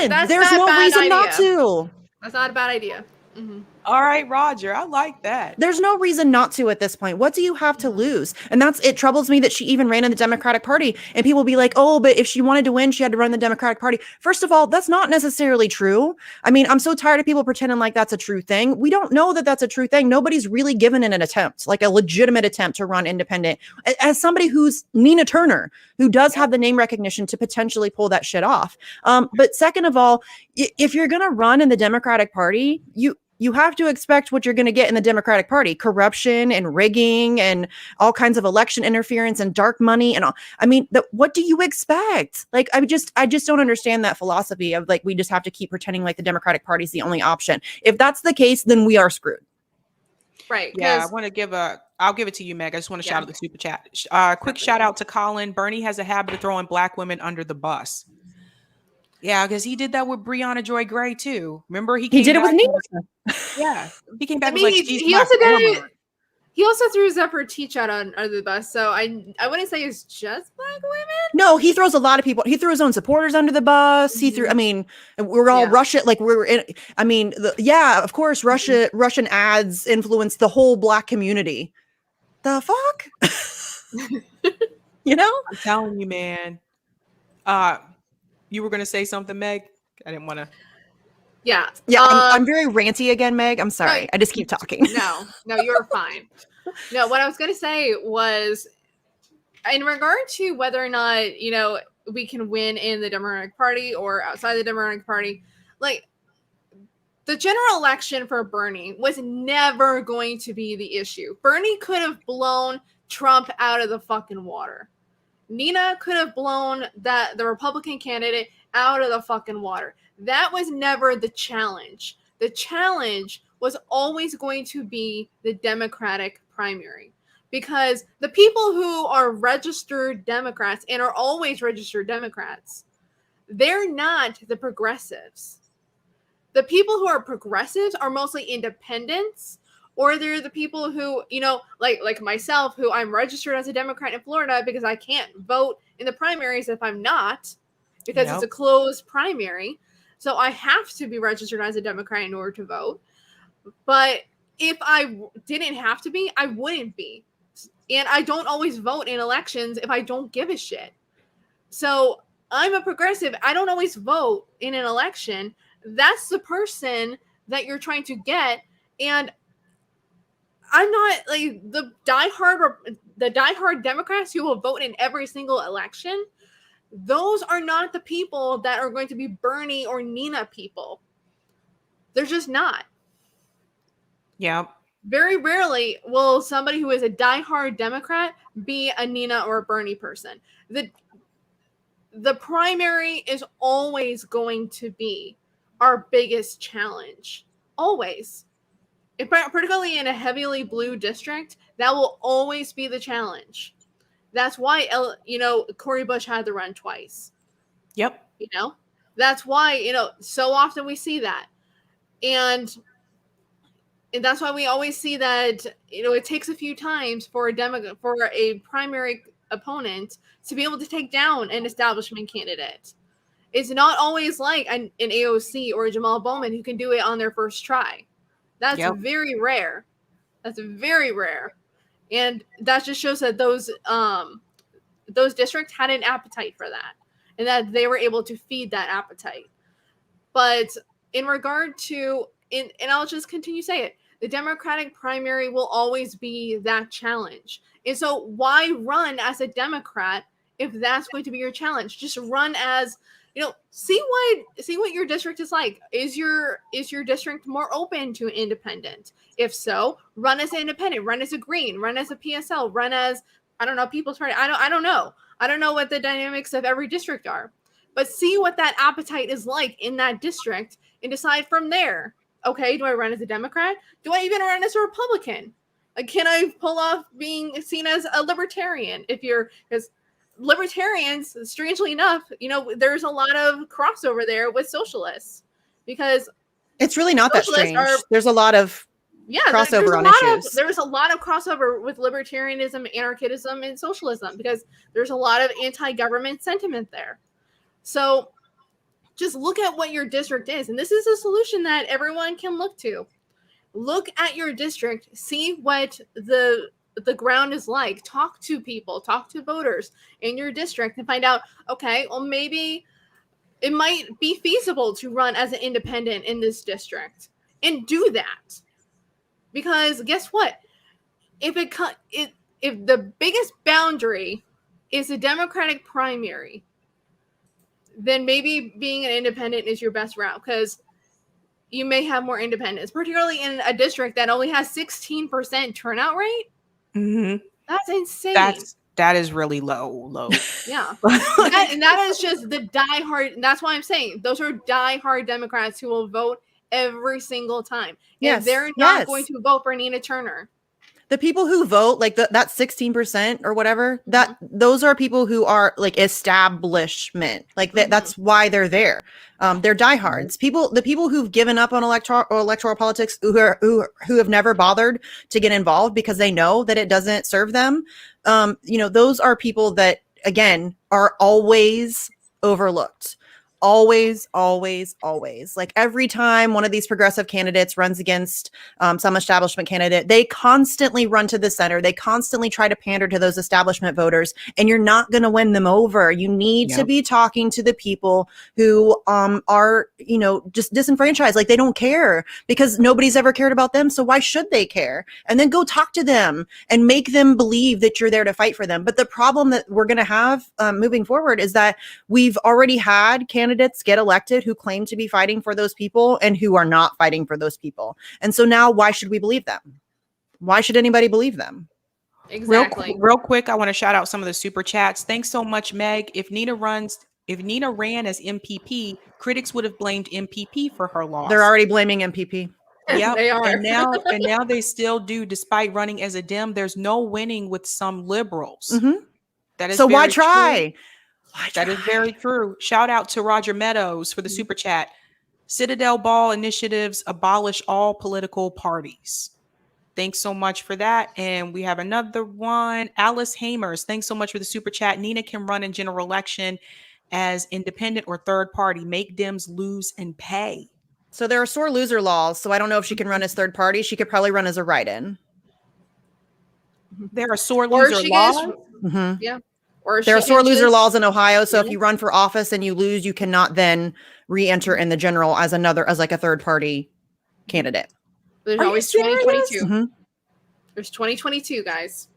That's there's not a no bad reason not idea. to. That's not a bad idea. Mm-hmm. All right, Roger. I like that. There's no reason not to at this point. What do you have to lose? And it troubles me that she even ran in the Democratic Party. And people be like, oh, but if she wanted to win, she had to run the Democratic Party. First of all, that's not necessarily true. I mean, I'm so tired of people pretending like that's a true thing. We don't know that that's a true thing. Nobody's really given it an attempt, like a legitimate attempt to run independent. As somebody who's Nina Turner, who does have the name recognition to potentially pull that shit off. But second of all, if you're going to run in the Democratic Party, you have to expect what you're going to get in the Democratic Party: corruption and rigging and all kinds of election interference and dark money and all. I mean, what do you expect? Like, I just don't understand that philosophy of like, we just have to keep pretending like the Democratic Party is the only option. If that's the case, then we are screwed. Right. Yeah, I want to I'll give it to you, Meg. I just want to shout out the super chat. Quick shout out to Colin. Bernie has a habit of throwing black women under the bus. Yeah, because he did that with Breonna Joy Gray too. Remember, he did it with Nina. Yeah, he came back. I mean, and was like, he also did it. He also threw Zephyr Teachout under the bus, so I wouldn't say it's just black women. No, he throws a lot of people. He threw his own supporters under the bus. He threw. I mean, we're all Russia. Like we're in. I mean, of course, Russian ads influenced the whole black community. The fuck, you know? I'm telling you, man. You were gonna say something, Meg? I didn't want to. Yeah. I'm very ranty again, Meg. I'm sorry. I just keep talking. No, you're fine. No, what I was going to say was in regard to whether or not, we can win in the Democratic Party or outside the Democratic Party, like the general election for Bernie was never going to be the issue. Bernie could have blown Trump out of the fucking water. Nina could have blown the Republican candidate out of the fucking water. That was never the challenge. The challenge was always going to be the Democratic primary, because the people who are registered Democrats and are always registered Democrats, they're not the progressives. The people who are progressives are mostly independents, or they're the people who, like myself, who I'm registered as a Democrat in Florida because I can't vote in the primaries if I'm not, because it's a closed primary. So I have to be registered as a Democrat in order to vote. But if I didn't have to be, I wouldn't be. And I don't always vote in elections if I don't give a shit. So I'm a progressive. I don't always vote in an election. That's the person that you're trying to get. And I'm not like the diehard Democrats who will vote in every single election. Those are not the people that are going to be Bernie or Nina people. They're just not. Yeah. Very rarely will somebody who is a diehard Democrat be a Nina or a Bernie person. The primary is always going to be our biggest challenge. Always. Particularly in a heavily blue district, that will always be the challenge. That's why, Cori Bush had to run twice. Yep. That's why, so often we see that. And that's why we always see that, it takes a few times for a primary opponent to be able to take down an establishment candidate. It's not always like an AOC or a Jamal Bowman who can do it on their first try. That's very rare. That's very rare. And that just shows that those districts had an appetite for that, and that they were able to feed that appetite. But in regard to, and I'll just continue to say it, the Democratic primary will always be that challenge. And so why run as a Democrat if that's going to be your challenge? Just run as, see what your district is like. Is your district more open to an independent? If so, run as an independent, run as a green, run as a PSL, run as, I don't know, People's Party. I don't know. I don't know what the dynamics of every district are, but see what that appetite is like in that district and decide from there. Okay, do I run as a Democrat? Do I even run as a Republican? Like, can I pull off being seen as a libertarian? Because libertarians, strangely enough, there's a lot of crossover there with socialists, because it's really not that strange. There's a lot of Yeah, crossover on issues. There's a lot of crossover with libertarianism, anarchism, and socialism because there's a lot of anti-government sentiment there. So just look at what your district is, and this is a solution that everyone can look to. Look at your district, see what the ground is like. Talk to people, talk to voters in your district, and find out. Okay, well maybe it might be feasible to run as an independent in this district, and do that. Because guess what? If the biggest boundary is a Democratic primary, then maybe being an independent is your best route because you may have more independents, particularly in a district that only has 16% turnout rate. Mm-hmm. That's insane. That is really low. Yeah. and that is just the diehard. That's why I'm saying those are diehard Democrats who will vote every single time. And they're not going to vote for Nina Turner. The people who vote, like that 16% or whatever, those are people who are like establishment. Like that's why they're there. They're diehards. The people who've given up on electoral politics, who have never bothered to get involved because they know that it doesn't serve them. Those are people that again are always overlooked. Always. Like every time one of these progressive candidates runs against some establishment candidate, they constantly run to the center. They constantly try to pander to those establishment voters, and you're not going to win them over. You need to be talking to the people who are, just disenfranchised. Like they don't care because nobody's ever cared about them. So why should they care? And then go talk to them and make them believe that you're there to fight for them. But the problem that we're going to have moving forward is that we've already had candidates get elected who claim to be fighting for those people and who are not fighting for those people. And so now why should we believe them? Why should anybody believe them? Exactly. Real quick, I want to shout out some of the super chats. Thanks so much, Meg. If Nina ran as MPP, critics would have blamed MPP for her loss. They're already blaming MPP. Yep. They are. And now they still do, despite running as a Dem. There's no winning with some liberals. Mm-hmm. That is so why true. try? That is very true. Shout out to Roger Meadows for the super chat. Citadel Ball initiatives abolish all political parties. Thanks so much for that. And we have another one. Alice Hamers, thanks so much for the super chat. Nina can run in general election as independent or third party. Make Dems lose and pay. So there are sore loser laws. So I don't know if she can run as third party. She could probably run as a write-in. There are sore loser laws. Yeah. There are sore loser laws in Ohio. So if you run for office and you lose, you cannot then re-enter in the general as like a third party candidate. There's always 2022. Mm-hmm. There's 2022, guys.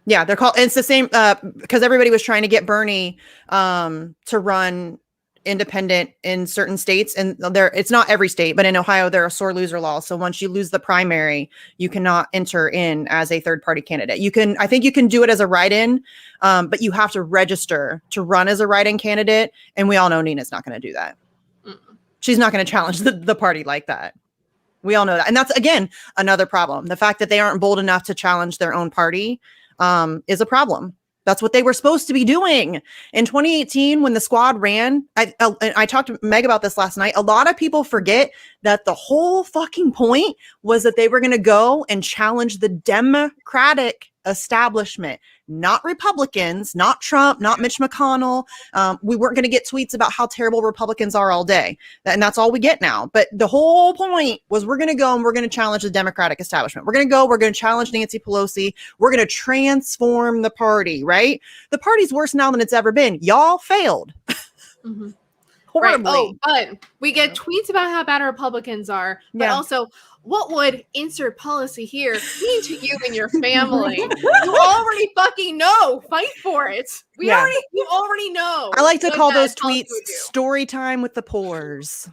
Yeah, they're called. It's the same because everybody was trying to get Bernie to run independent in certain states, and it's not every state, but in Ohio there are sore loser laws. So once you lose the primary, you cannot enter in as a third party candidate. I think you can do it as a write-in, but you have to register to run as a write-in candidate, and we all know Nina's not going to do that. She's not going to challenge the party like that. We all know that, and that's again another problem. The fact that they aren't bold enough to challenge their own party is a problem. That's what they were supposed to be doing. In 2018, when the squad ran, I talked to Meg about this last night. A lot of people forget that the whole fucking point was that they were going to go and challenge the Democratic establishment, not Republicans, not Trump, not Mitch McConnell. We weren't going to get tweets about how terrible Republicans are all day. And that's all we get now. But the whole point was we're going to go and we're going to challenge the Democratic establishment. We're going to challenge Nancy Pelosi. We're going to transform the party, right? The party's worse now than it's ever been. Y'all failed. Mm-hmm. Horribly. Right. Oh, but we get tweets about how bad Republicans are, but also what would insert policy here mean to you and your family? You already fucking know. Fight for it. You already know. I like to call those tweets story time with the pores.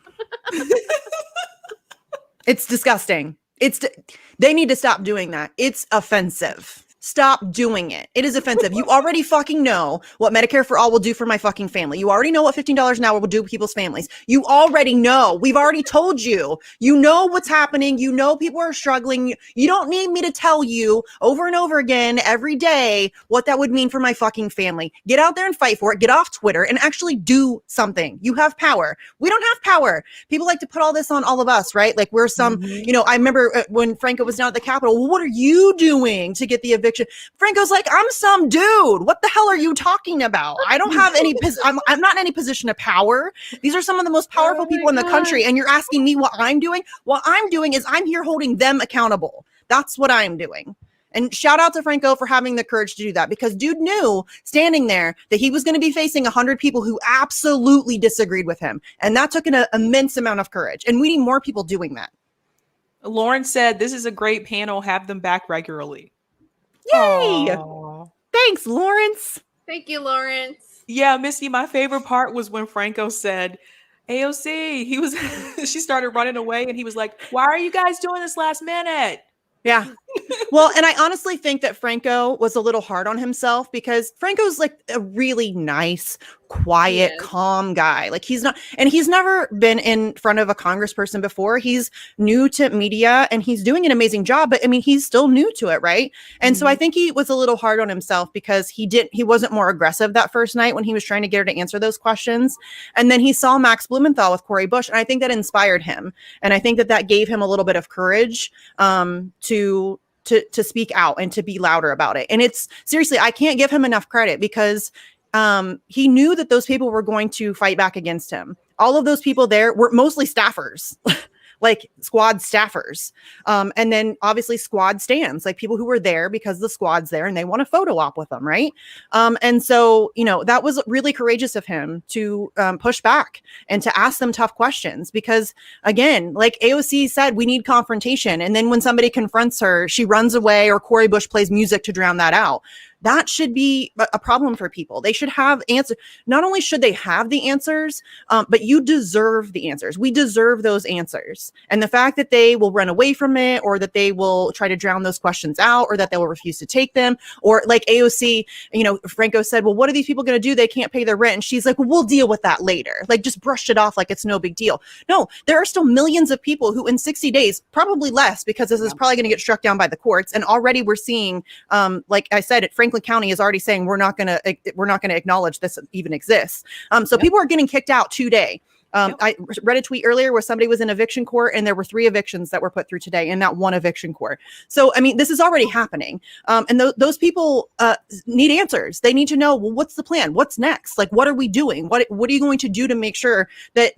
It's disgusting. They need to stop doing that. It's offensive. Stop doing it. It is offensive. You already fucking know what Medicare for All will do for my fucking family. You already know what $15 an hour will do for people's families. You already know. We've already told you. You know what's happening. You know people are struggling. You don't need me to tell you over and over again every day what that would mean for my fucking family. Get out there and fight for it. Get off Twitter and actually do something. You have power. We don't have power. People like to put all this on all of us, right? Like we're some, you know, I remember when Franco was down at the Capitol, well, what are you doing to get the eviction? Franco's like, I'm some dude. What the hell are you talking about? I don't have any, I'm not in any position of power. These are some of the most powerful people in the country. And you're asking me what I'm doing? What I'm doing is I'm here holding them accountable. That's what I'm doing. And shout out to Franco for having the courage to do that, because dude knew standing there that he was going to be facing 100 people who absolutely disagreed with him. And that took an immense amount of courage. And we need more people doing that. Lauren said, this is a great panel. Have them back regularly. Yay! Aww. Thanks, Lawrence. Thank you, Lawrence. Yeah, Misty, my favorite part was when Franco said, AOC, he was, she started running away and he was like, why are you guys doing this last minute? Yeah. Well, and I honestly think that Franco was a little hard on himself, because Franco's like a really nice, quiet, calm guy. Like he's not, and he's never been in front of a congressperson before. He's new to media and he's doing an amazing job, but I mean, he's still new to it. Right. And so I think he was a little hard on himself because he wasn't more aggressive that first night when he was trying to get her to answer those questions. And then he saw Max Blumenthal with Cori Bush. And I think that inspired him. And I think that gave him a little bit of courage to speak out and to be louder about it. And it's seriously, I can't give him enough credit, because he knew that those people were going to fight back against him. All of those people there were mostly staffers, like squad staffers. And then obviously squad stands, like people who were there because the squad's there and they want a photo op with them. Right. And so, you know, that was really courageous of him to push back and to ask them tough questions, because again, like AOC said, we need confrontation. And then when somebody confronts her, she runs away, or Cori Bush plays music to drown that out. That should be a problem for people. They should have answers. Not only should they have the answers, but you deserve the answers. We deserve those answers. And the fact that they will run away from it, or that they will try to drown those questions out, or that they will refuse to take them, or like AOC, you know, Franco said, well, what are these people going to do? They can't pay their rent. And she's like, well, we'll deal with that later. Like just brushed it off like it's no big deal. No, there are still millions of people who in 60 days, probably less, because this is probably going to get struck down by the courts. And already we're seeing, like I said, Franklin County is already saying we're not going to acknowledge this even exists. So people are getting kicked out today. I read a tweet earlier where somebody was in eviction court and there were 3 evictions that were put through today in that one eviction court. So, I mean, this is already happening. And those people need answers. They need to know, well, what's the plan? What's next? Like, what are we doing? What are you going to do to make sure that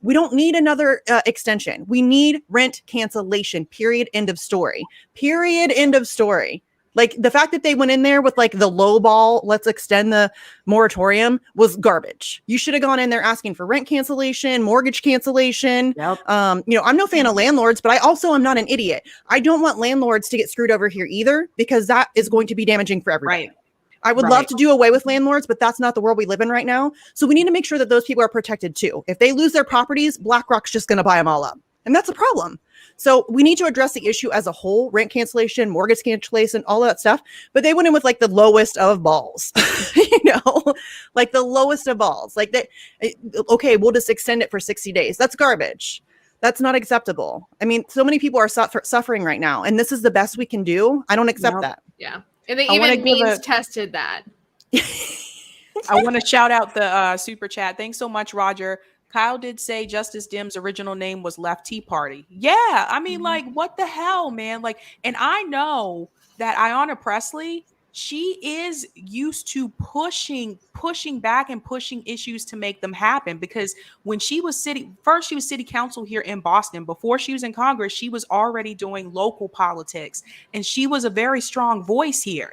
we don't need another extension. We need rent cancellation, period, end of story. Period, end of story. Like the fact that they went in there with like the low ball, let's extend the moratorium, was garbage. You should have gone in there asking for rent cancellation, mortgage cancellation. Yep. You know, I'm no fan of landlords, but I also am not an idiot. I don't want landlords to get screwed over here either, because that is going to be damaging for everybody. Right. I would love to do away with landlords, but that's not the world we live in right now. So we need to make sure that those people are protected too. If they lose their properties, BlackRock's just going to buy them all up. And that's a problem. So we need to address the issue as a whole: rent cancellation, mortgage cancellation, all that stuff. But they went in with like the lowest of balls, you know, like the lowest of balls. Like that. Okay, we'll just extend it for 60 days. That's garbage. That's not acceptable. I mean, so many people are suffering right now, and this is the best we can do. I don't accept that. Yeah. And they even means tested that. I want to shout out the super chat. Thanks so much, Roger. Kyle did say Justice Dim's original name was Left Tea Party. Yeah, I mean, like, what the hell, man? Like, and I know that Ayanna Pressley, she is used to pushing back and pushing issues to make them happen, because when she was city council here in Boston, before she was in Congress, she was already doing local politics, and she was a very strong voice here.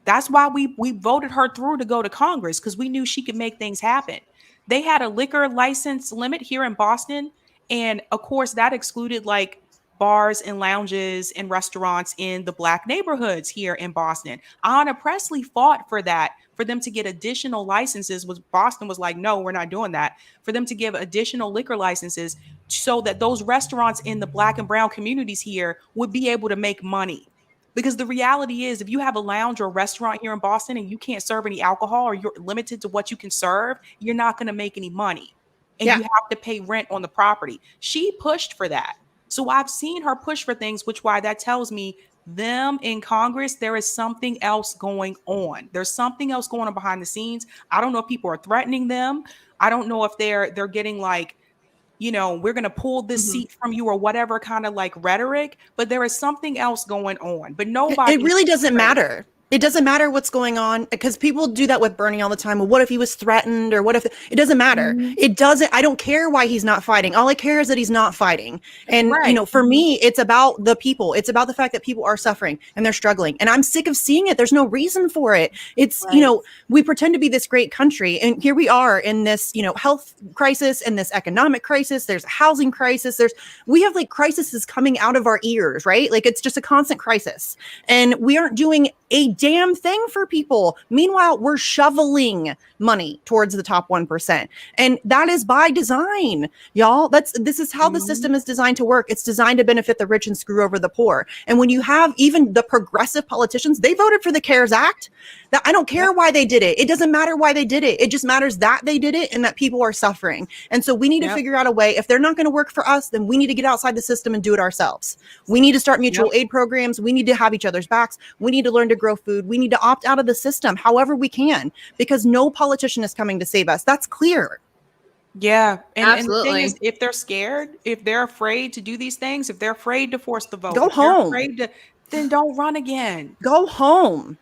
That's why we voted her through to go to Congress, because we knew she could make things happen. They had a liquor license limit here in Boston. And of course, that excluded like bars and lounges and restaurants in the Black neighborhoods here in Boston. Ayanna Pressley fought for that, for them to get additional licenses. Boston was like, no, we're not doing that. For them to give additional liquor licenses so that those restaurants in the Black and brown communities here would be able to make money. Because the reality is, if you have a lounge or a restaurant here in Boston and you can't serve any alcohol or you're limited to what you can serve, you're not going to make any money. And Yeah. you have to pay rent on the property. She pushed for that. So I've seen her push for things, which why that tells me them in Congress, there is something else going on. There's something else going on behind the scenes. I don't know if people are threatening them. I don't know if they're getting like, you know, we're going to pull this seat from you or whatever kind of like rhetoric, but there is something else going on. But nobody. It really doesn't matter. It doesn't matter what's going on, because people do that with Bernie all the time. Well, what if he was threatened, or what if it doesn't matter? It doesn't. I don't care why he's not fighting. All I care is that he's not fighting. And, you know, for me, it's about the people. It's about the fact that people are suffering and they're struggling. And I'm sick of seeing it. There's no reason for it. It's, you know, we pretend to be this great country. And here we are in this, you know, health crisis and this economic crisis. There's a housing crisis. We have like crises coming out of our ears, right? Like it's just a constant crisis. And we aren't doing a damn thing for people. Meanwhile, we're shoveling money towards the top 1%. And that is by design, y'all. This is how the system is designed to work. It's designed to benefit the rich and screw over the poor. And when you have even the progressive politicians, they voted for the CARES Act. That I don't care why they did it. It doesn't matter why they did it. It just matters that they did it and that people are suffering. And so we need to figure out a way. If they're not going to work for us, then we need to get outside the system and do it ourselves. We need to start mutual aid programs. We need to have each other's backs. We need to learn to grow food. We need to opt out of the system however we can, because no politician is coming to save us. That's clear. Yeah. And the thing Absolutely. is, if they're scared, if they're afraid to do these things, if they're afraid to force the vote, Go if they're home. afraid to, then don't run again. Go home.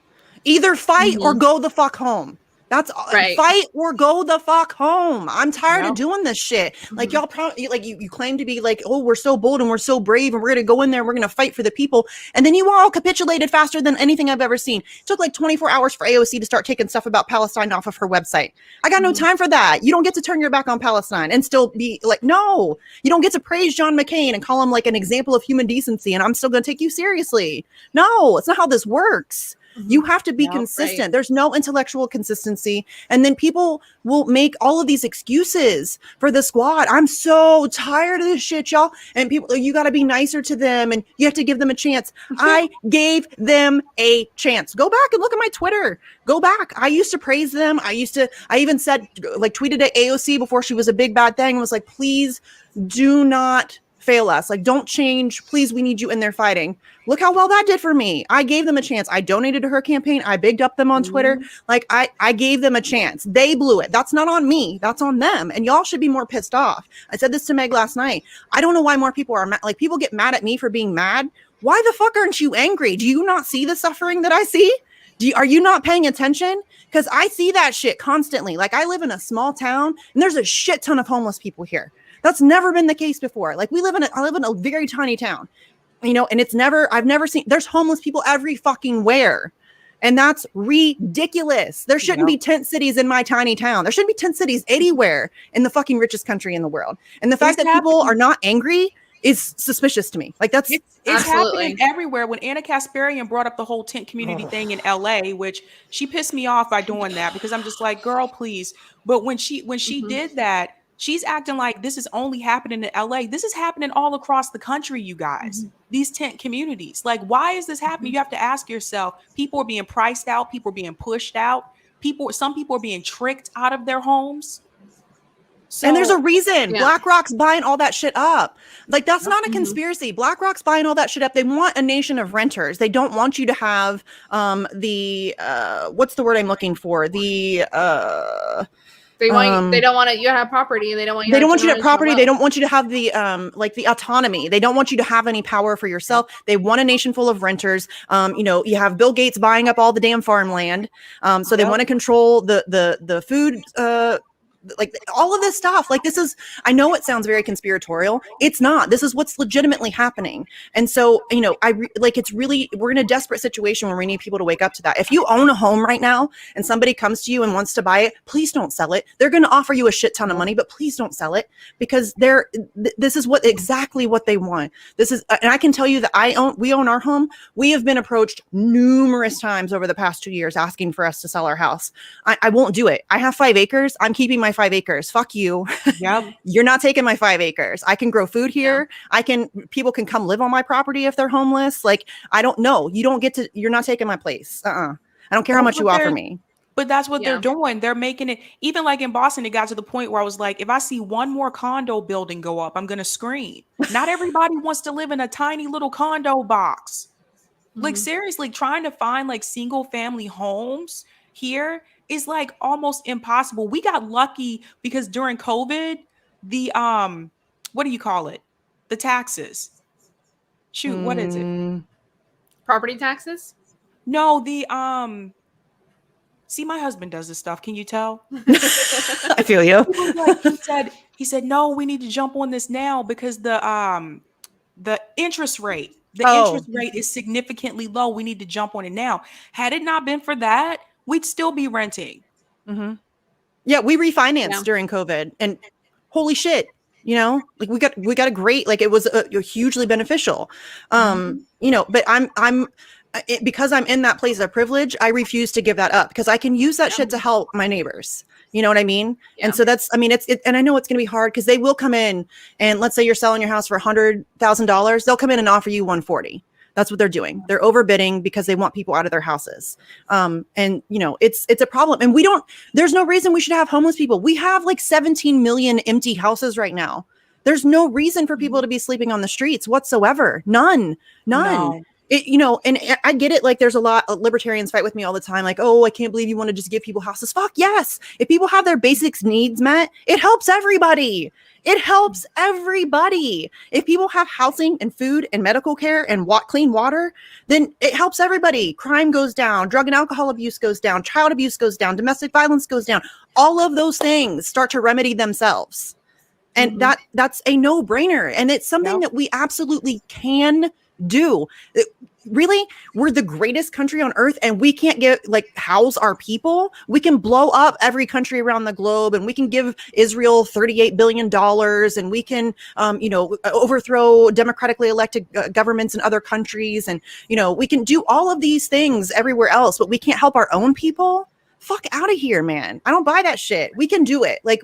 Either fight or go the fuck home. That's Right. Fight or go the fuck home. I'm tired of doing this shit. Like y'all probably like you claim to be like, oh, we're so bold and we're so brave and we're gonna go in there and we're gonna fight for the people. And then you all capitulated faster than anything I've ever seen. It took like 24 hours for AOC to start taking stuff about Palestine off of her website. I got no time for that. You don't get to turn your back on Palestine and still be like, no, you don't get to praise John McCain and call him like an example of human decency. And I'm still gonna take you seriously. No, it's not how this works. You have to be consistent. Right. There's no intellectual consistency. And then people will make all of these excuses for the squad. I'm so tired of this shit, y'all. And people, you got to be nicer to them and you have to give them a chance. I gave them a chance. Go back and look at my Twitter. Go back. I used to praise them. I even said, like, tweeted at AOC before she was a big bad thing. Was like, please do not fail us. Like, don't change. Please, we need you in there fighting. Look how well that did for me. I gave them a chance. I donated to her campaign. I bigged up them on Twitter. Like, I gave them a chance. They blew it. That's not on me. That's on them. And y'all should be more pissed off. I said this to Meg last night. I don't know why more people are mad. Like, people get mad at me for being mad. Why the fuck aren't you angry? Do you not see the suffering that I see? Are you not paying attention? Because I see that shit constantly. Like, I live in a small town and there's a shit ton of homeless people here. That's never been the case before. Like, I live in a very tiny town, you know, and I've never seen, there's homeless people every fucking where. And that's ridiculous. There shouldn't be tent cities in my tiny town. There shouldn't be tent cities anywhere in the fucking richest country in the world. And the fact that people are not angry is suspicious to me. Like, that's it's happening everywhere. When Anna Kasparian brought up the whole tent community thing in LA, which she pissed me off by doing that, because I'm just like, girl, please. But when she did that, she's acting like this is only happening in LA. This is happening all across the country, you guys. These tent communities. Like, why is this happening? You have to ask yourself. People are being priced out. People are being pushed out. Some people are being tricked out of their homes. So, and there's a reason. BlackRock's buying all that shit up. Like, that's not a conspiracy. BlackRock's buying all that shit up. They want a nation of renters. They don't want you to have what's the word I'm looking for? They want they don't want you to have property, and they don't want you. They don't want you to have property. They don't want you to have the the autonomy. They don't want you to have any power for yourself. They want a nation full of renters. You have Bill Gates buying up all the damn farmland. So they want to control the food. Like, all of this stuff. Like, this is, I know it sounds very conspiratorial. It's not. This is what's legitimately happening. And so, it's really, we're in a desperate situation where we need people to wake up to that. If you own a home right now and somebody comes to you and wants to buy it, please don't sell it. They're going to offer you a shit ton of money, but please don't sell it, because this is exactly what they want. This is, and I can tell you that we own our home. We have been approached numerous times over the past 2 years asking for us to sell our house. I won't do it. I have 5 acres. I'm keeping my 5 acres. Fuck you. Yep. You're not taking my 5 acres. I can grow food here. People can come live on my property if they're homeless. Like, I don't know. You're not taking my place. I don't care how much you offer me. But that's what they're doing. They're making it, even like in Boston, it got to the point where I was like, if I see one more condo building go up, I'm going to scream. Not everybody wants to live in a tiny little condo box. Like, seriously, trying to find like single family homes here is like almost impossible. We got lucky because during COVID, the what do you call it? The taxes. Shoot, what is it? Property taxes? No, the see, my husband does this stuff. Can you tell? I feel you. He said, no, we need to jump on this now because the interest rate, interest rate is significantly low. We need to jump on it now. Had it not been for that, we'd still be renting. Yeah, we refinanced during COVID, and holy shit, like we got a great, like it was a hugely beneficial. But because I'm in that place of privilege, I refuse to give that up because I can use that shit to help my neighbors. You know what I mean? Yeah. And so and I know it's going to be hard because they will come in, and let's say you're selling your house for $100,000. They'll come in and offer you 140. That's what they're doing. They're overbidding because they want people out of their houses. And it's a problem. And there's no reason we should have homeless people. We have like 17 million empty houses right now. There's no reason for people to be sleeping on the streets whatsoever. None. No. And I get it. Like, there's a lot of libertarians fight with me all the time. Like, oh, I can't believe you want to just give people houses. Fuck yes. If people have their basic needs met, it helps everybody. It helps everybody. If people have housing and food and medical care and clean water, then it helps everybody. Crime goes down. Drug and alcohol abuse goes down. Child abuse goes down. Domestic violence goes down. All of those things start to remedy themselves. And that's a no-brainer. And it's something that we absolutely can do. Really, we're the greatest country on earth, and we can't house our people. We can blow up every country around the globe, and we can give Israel $38 billion, and we can overthrow democratically elected governments in other countries, and we can do all of these things everywhere else, but we can't help our own people. Fuck out of here, man. I don't buy that shit. We can do it. Like,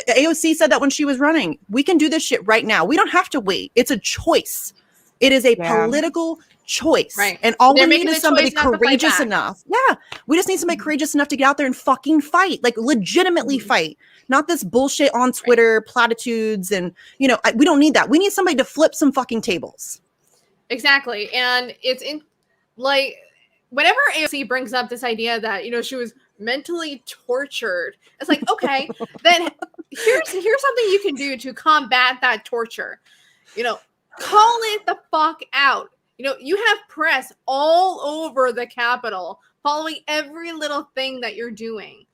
AOC said that when she was running. We can do this shit right now. We don't have to wait. It's a choice. It is a political choice. Right. And all we need is somebody courageous enough. Yeah. We just need somebody courageous enough to get out there and fucking fight. Like, legitimately fight. Not this bullshit on Twitter, platitudes, and we don't need that. We need somebody to flip some fucking tables. Exactly. And it's whenever AOC brings up this idea that, she was mentally tortured, it's like, okay, then here's something you can do to combat that torture. Call it the fuck out. You have press all over the Capitol following every little thing that you're doing.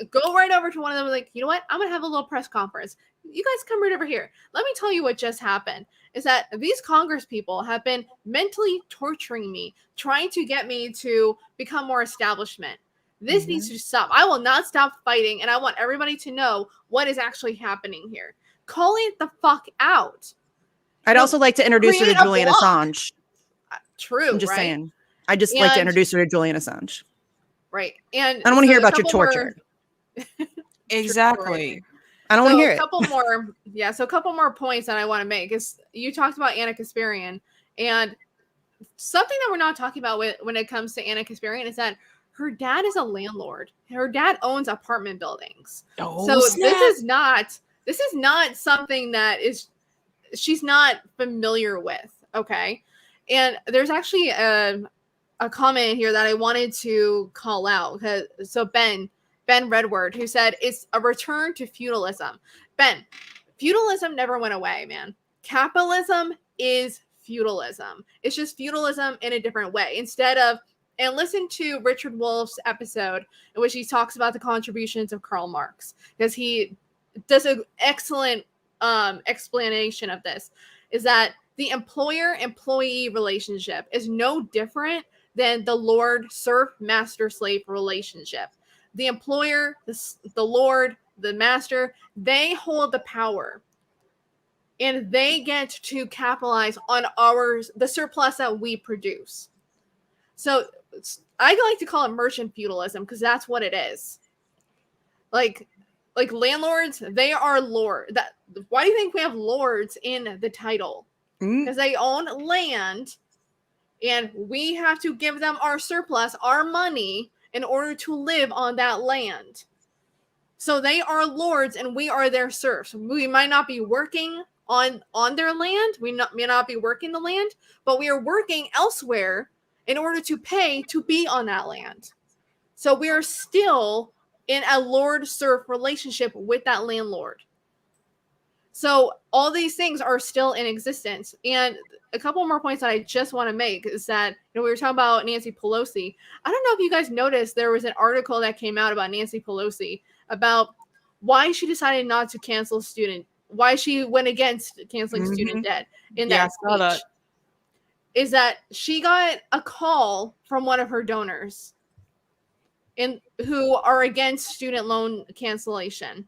Go right over to one of them, like, you know what? I'm going to have a little press conference. You guys come right over here. Let me tell you what just happened. Is that these Congress people have been mentally torturing me, trying to get me to become more establishment. This needs to stop. I will not stop fighting, and I want everybody to know what is actually happening here. Call it the fuck out. I'd also like to introduce her to Julian Assange. True, I'm just saying. I just like to introduce her to Julian Assange. Right. And I don't want to hear about your torture. Exactly. I don't want to hear it. So a couple more points that I want to make is you talked about Anna Kasparian, and something that we're not talking about when it comes to Anna Kasparian is that her dad is a landlord. Her dad owns apartment buildings. This is not something that she's not familiar with. Okay. And there's actually a comment here that I wanted to call out. So Ben Redward, who said it's a return to feudalism. Ben, feudalism never went away, man. Capitalism is feudalism. It's just feudalism in a different way. And listen to Richard Wolff's episode in which he talks about the contributions of Karl Marx, because he does an excellent explanation of this, is that the employer-employee relationship is no different than the lord-serf-master-slave relationship. The employer, the lord, the master, they hold the power. And they get to capitalize on the surplus that we produce. So I like to call it merchant feudalism because that's what it is. Like, like landlords, they are lord. Why do you think we have lords in the title? Because they own land, and we have to give them our surplus, our money, in order to live on that land. So they are lords, and we are their serfs. We might not be working on their land. We may not be working the land, but we are working elsewhere in order to pay to be on that land. So we are still in a lord-serf relationship with that landlord. So all these things are still in existence. And a couple more points that I just want to make is that, we were talking about Nancy Pelosi. I don't know if you guys noticed, there was an article that came out about Nancy Pelosi about why she decided not to cancel why she went against canceling student debt in that speech. Is that she got a call from one of her donors who are against student loan cancellation.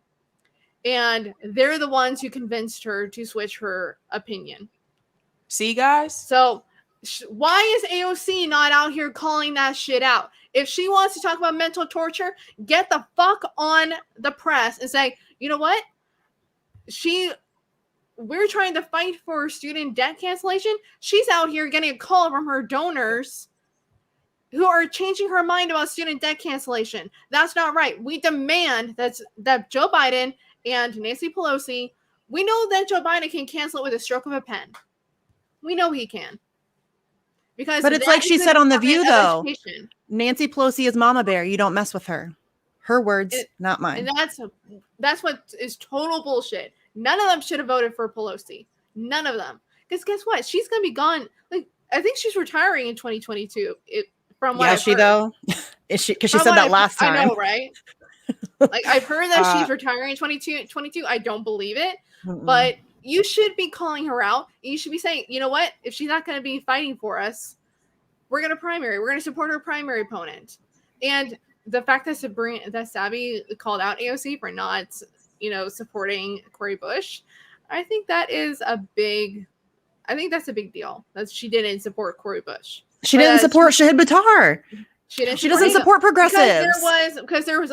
And they're the ones who convinced her to switch her opinion. See, guys? So why is AOC not out here calling that shit out? If she wants to talk about mental torture, get the fuck on the press and say, you know what? We're trying to fight for student debt cancellation. She's out here getting a call from her donors who are changing her mind about student debt cancellation. That's not right. We demand that Joe Biden and Nancy Pelosi, we know that Joe Biden can cancel it with a stroke of a pen. We know he can. But it's like she said on The View, though. Nancy Pelosi is Mama Bear. You don't mess with her. Her words, not mine. And that's what is total bullshit. None of them should have voted for Pelosi. None of them. Because guess what? She's going to be gone. Like, I think she's retiring in 2022. From what I've heard. Though? Is she? Because she said that last time. I know, right? Like, I've heard that she's retiring in 2022. I don't believe it. But you should be calling her out. You should be saying, you know what? If she's not going to be fighting for us, we're going to primary. We're going to support her primary opponent. And the fact that Sabby called out AOC for not, supporting Cori Bush, I think that's a big deal. That she didn't support Cori Bush. She didn't support Shahid Buttar. She doesn't support progressives. Because there was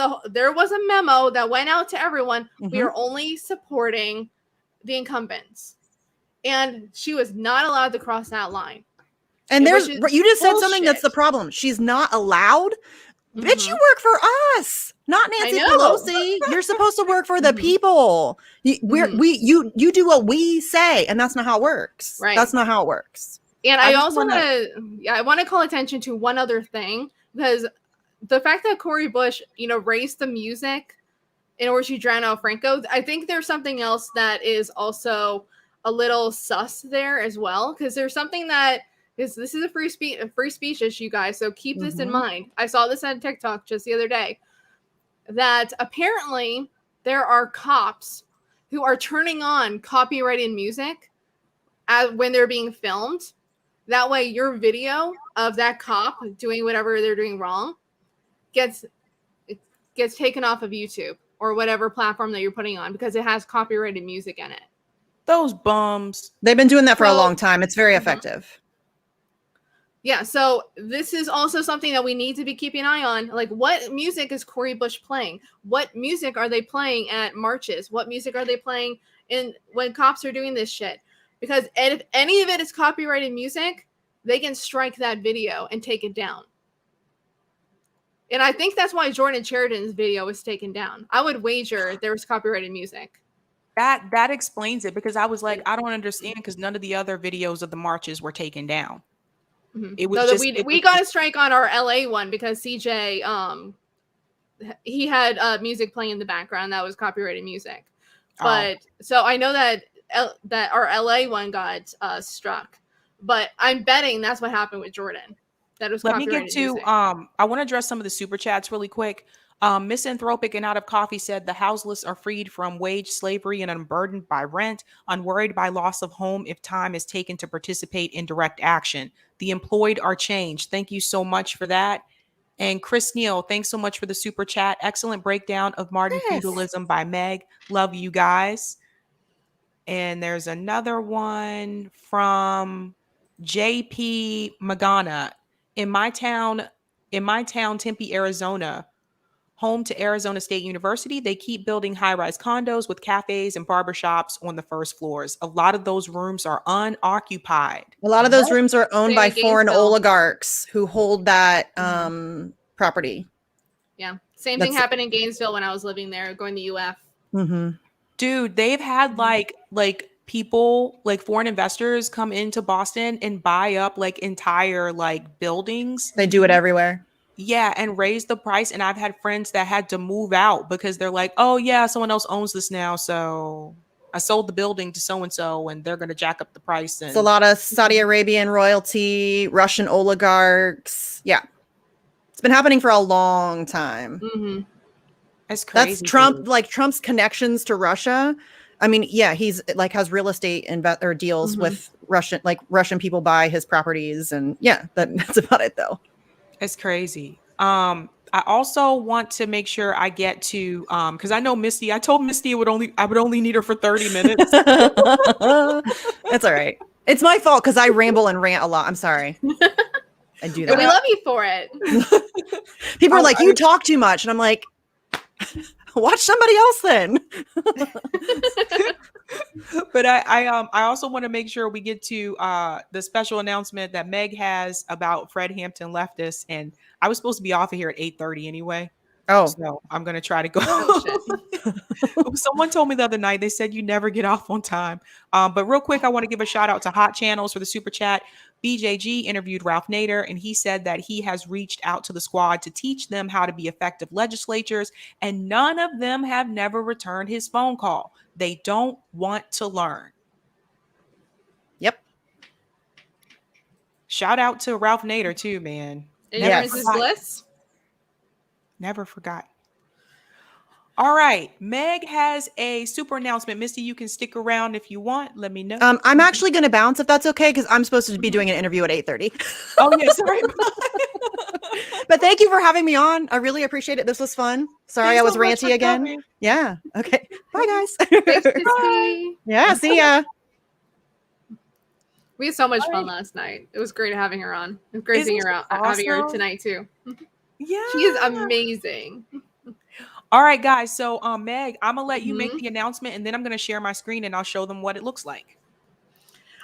a memo that went out to everyone. We are only supporting the incumbents, and she was not allowed to cross that line. And you just said something that's the problem. She's not allowed. Bitch, you work for us, not Nancy Pelosi. You're supposed to work for the people. You do what we say, and that's not how it works. Right? That's not how it works. And I also want to call attention to one other thing, because the fact that Cori Bush, raised the music in order to drown out Franco, I think there's something else that is also a little sus there as well, because there's something that this is a free speech issue, guys. So keep this in mind. I saw this on TikTok just the other day, that apparently there are cops who are turning on copyrighted music when they're being filmed. That way your video of that cop doing whatever they're doing wrong gets taken off of YouTube or whatever platform that you're putting on, because it has copyrighted music in it. Those bums. They've been doing that for a long time. It's very effective. Yeah, so this is also something that we need to be keeping an eye on. Like, what music is Cori Bush playing? What music are they playing at marches? What music are they playing when cops are doing this shit? Because if any of it is copyrighted music, they can strike that video and take it down. And I think that's why Jordan Sheridan's video was taken down. I would wager there was copyrighted music. That explains it, because I was like, I don't understand, because none of the other videos of the marches were taken down. It was we got a strike on our LA one because CJ he had music playing in the background that was copyrighted music. But so I know that our LA one got struck, but I'm betting that's what happened with Jordan. That was copyrighted music. Let me get to I want to address some of the super chats really quick. Misanthropic and Out of Coffee said the houseless are freed from wage slavery and unburdened by rent, unworried by loss of home if time is taken to participate in direct action. The employed are changed. Thank you so much for that. And Chris Neal, thanks so much for the super chat. Excellent breakdown of Martin feudalism by Meg. Love you guys. And there's another one from JP Magana. In my town, Tempe, Arizona, home to Arizona State University, they keep building high-rise condos with cafes and barbershops on the first floors. A lot of those rooms are unoccupied. A lot of those rooms are owned Same by in foreign Gainesville. oligarchs who hold that property. Yeah. Same thing happened in Gainesville when I was living there, going to UF. Mm-hmm. Dude, they've had like people, like foreign investors come into Boston and buy up like entire like buildings. They do it everywhere. Yeah, and raise the price. And I've had friends that had to move out because they're like, oh yeah, someone else owns this now. So I sold the building to so-and-so and they're gonna jack up the price. And It's a lot of Saudi Arabian royalty, Russian oligarchs. Yeah. It's been happening for a long time. Mm-hmm. That's crazy. That's Trump, dude. like Trump's connections to Russia. I mean, yeah, he's like has real estate or deals with Russian people buy his properties, and yeah, that's about it though. It's crazy. I also want to make sure I get to because I know Misty. I told Misty I would only need her for 30 minutes. That's all right. It's my fault because I ramble and rant a lot. I'm sorry. I do But we that. love you for it. People are like, you talk too much, and I'm like, watch somebody else then. But I also want to make sure we get to the special announcement that Meg has about Fred Hampton leftists, and I was supposed to be off of here at 8:30 anyway. Oh, So I'm gonna try to go. Oh, Someone told me the other night, they said you never get off on time. But real quick, I want to give a shout out to Hot Channels for the super chat. BJG interviewed Ralph Nader, and he said that he has reached out to the squad to teach them how to be effective legislators, and none of them have never returned his phone call. They don't want to learn. yep. Shout out to Ralph Nader too, man. Ignorance is forgot. bliss. Never forgot. All right. Meg has a super announcement. Misty, you can stick around if you want. Let me know. I'm actually going to bounce if that's okay, because I'm supposed to be doing an interview at 8:30. Oh, yeah. Sorry. But thank you for having me on. I really appreciate it. This was fun. Sorry Thanks I was so much ranty for again. coming. Yeah. Okay. Bye, guys. Thanks, Misty. Yeah. See ya. We had so much All fun right. last night. It was great having her on. It was great Isn't seeing her she out, having her awesome? tonight too. Yeah. She is amazing. All right, guys. So, Meg, I'm gonna let you make Mhm. the announcement, and then I'm gonna share my screen and I'll show them what it looks like.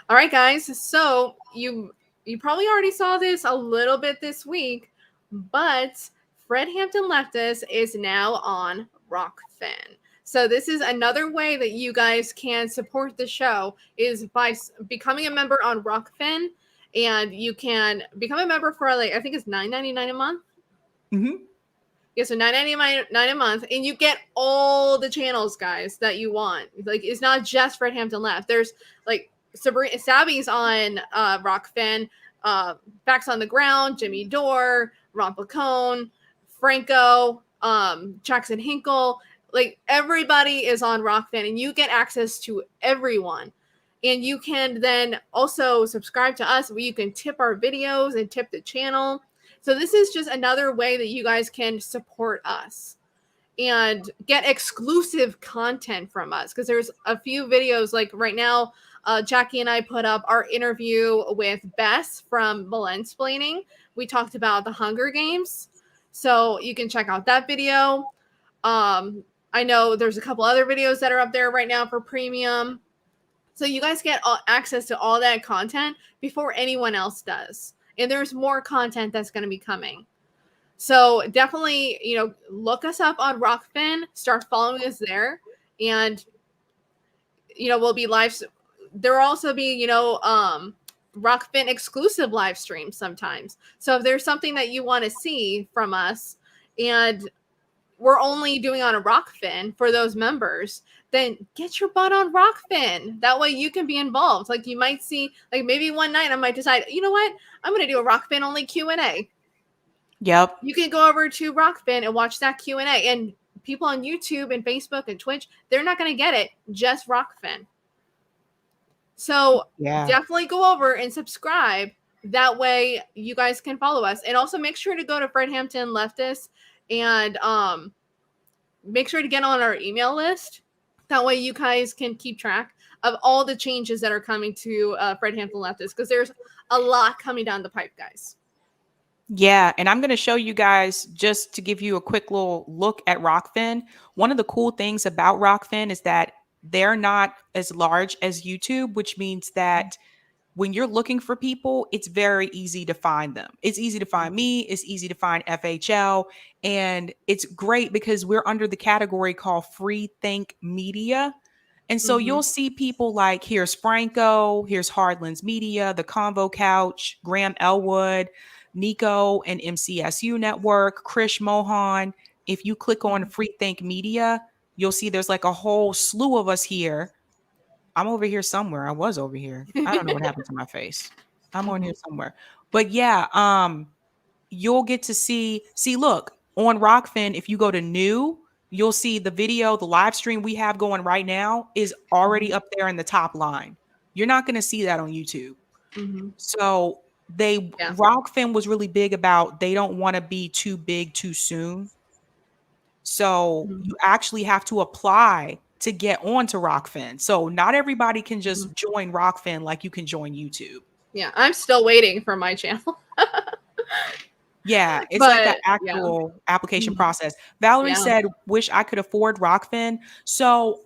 All right, guys. So you probably already saw this a little bit this week, but Fred Hampton Leftist is now on Rockfin. So this is another way that you guys can support the show is by becoming a member on Rockfin, and you can become a member for like I think it's $9.99 a month. Mm-hmm. Yeah, so $9.99 a month, and you get all the channels, guys, that you want. Like, it's not just Fred Hampton Left. There's like Sabby's on Rockfin, Facts on the Ground, Jimmy Dore, Ron Placone, Franco, Jackson Hinkle. Like, everybody is on Rockfin, and you get access to everyone. And you can then also subscribe to us where you can tip our videos and tip the channel. So this is just another way that you guys can support us and get exclusive content from us. Because there's a few videos like right now, Jackie and I put up our interview with Bess from Malensplaining. We talked about the Hunger Games. So you can check out that video. I know there's a couple other videos that are up there right now for premium. So you guys get access to all that content before anyone else does. And there's more content that's going to be coming. So definitely, look us up on Rockfin, start following us there. And, we'll be live. There will also be, Rockfin exclusive live streams sometimes. So if there's something that you want to see from us and we're only doing on a Rockfin for those members, then get your butt on Rockfin. That way you can be involved. Like you might see, like maybe one night I might decide, you know what? I'm going to do a Rockfin only Q&A. Yep. You can go over to Rockfin and watch that Q&A. And people on YouTube and Facebook and Twitch, they're not going to get it, just Rockfin. So definitely go over and subscribe. That way you guys can follow us. And also make sure to go to Fred Hampton Leftist and make sure to get on our email list. That way you guys can keep track of all the changes that are coming to Fred Hampton Leftist, because there's a lot coming down the pipe, guys. Yeah, and I'm going to show you guys just to give you a quick little look at Rockfin. One of the cool things about Rockfin is that they're not as large as YouTube, which means that when you're looking for people, it's very easy to find them. It's easy to find me, it's easy to find FHL, and it's great because we're under the category called Free Think Media. And so Mhm. you'll see people like here's Franco, here's Hardlands Media, the Convo Couch, Graham Elwood, Nico and MCSU Network, Krish Mohan. If you click on Free Think Media, you'll see there's like a whole slew of us here. I'm over here somewhere. I was over here. I don't know what happened to my face. I'm on here somewhere. But yeah, you'll get to see look, on Rockfin, if you go to new, you'll see the video, the live stream we have going right now is already up there in the top line. You're not going to see that on YouTube. Mhm. So Yeah. Rockfin was really big about they don't want to be too big too soon. So Mhm. you actually have to apply to get onto Rockfin. So not everybody can just join Rockfin like you can join YouTube. Yeah, I'm still waiting for my channel. Yeah, it's like an But yeah. actual application Mhm. process. Valerie Yeah. said, "Wish I could afford Rockfin." So,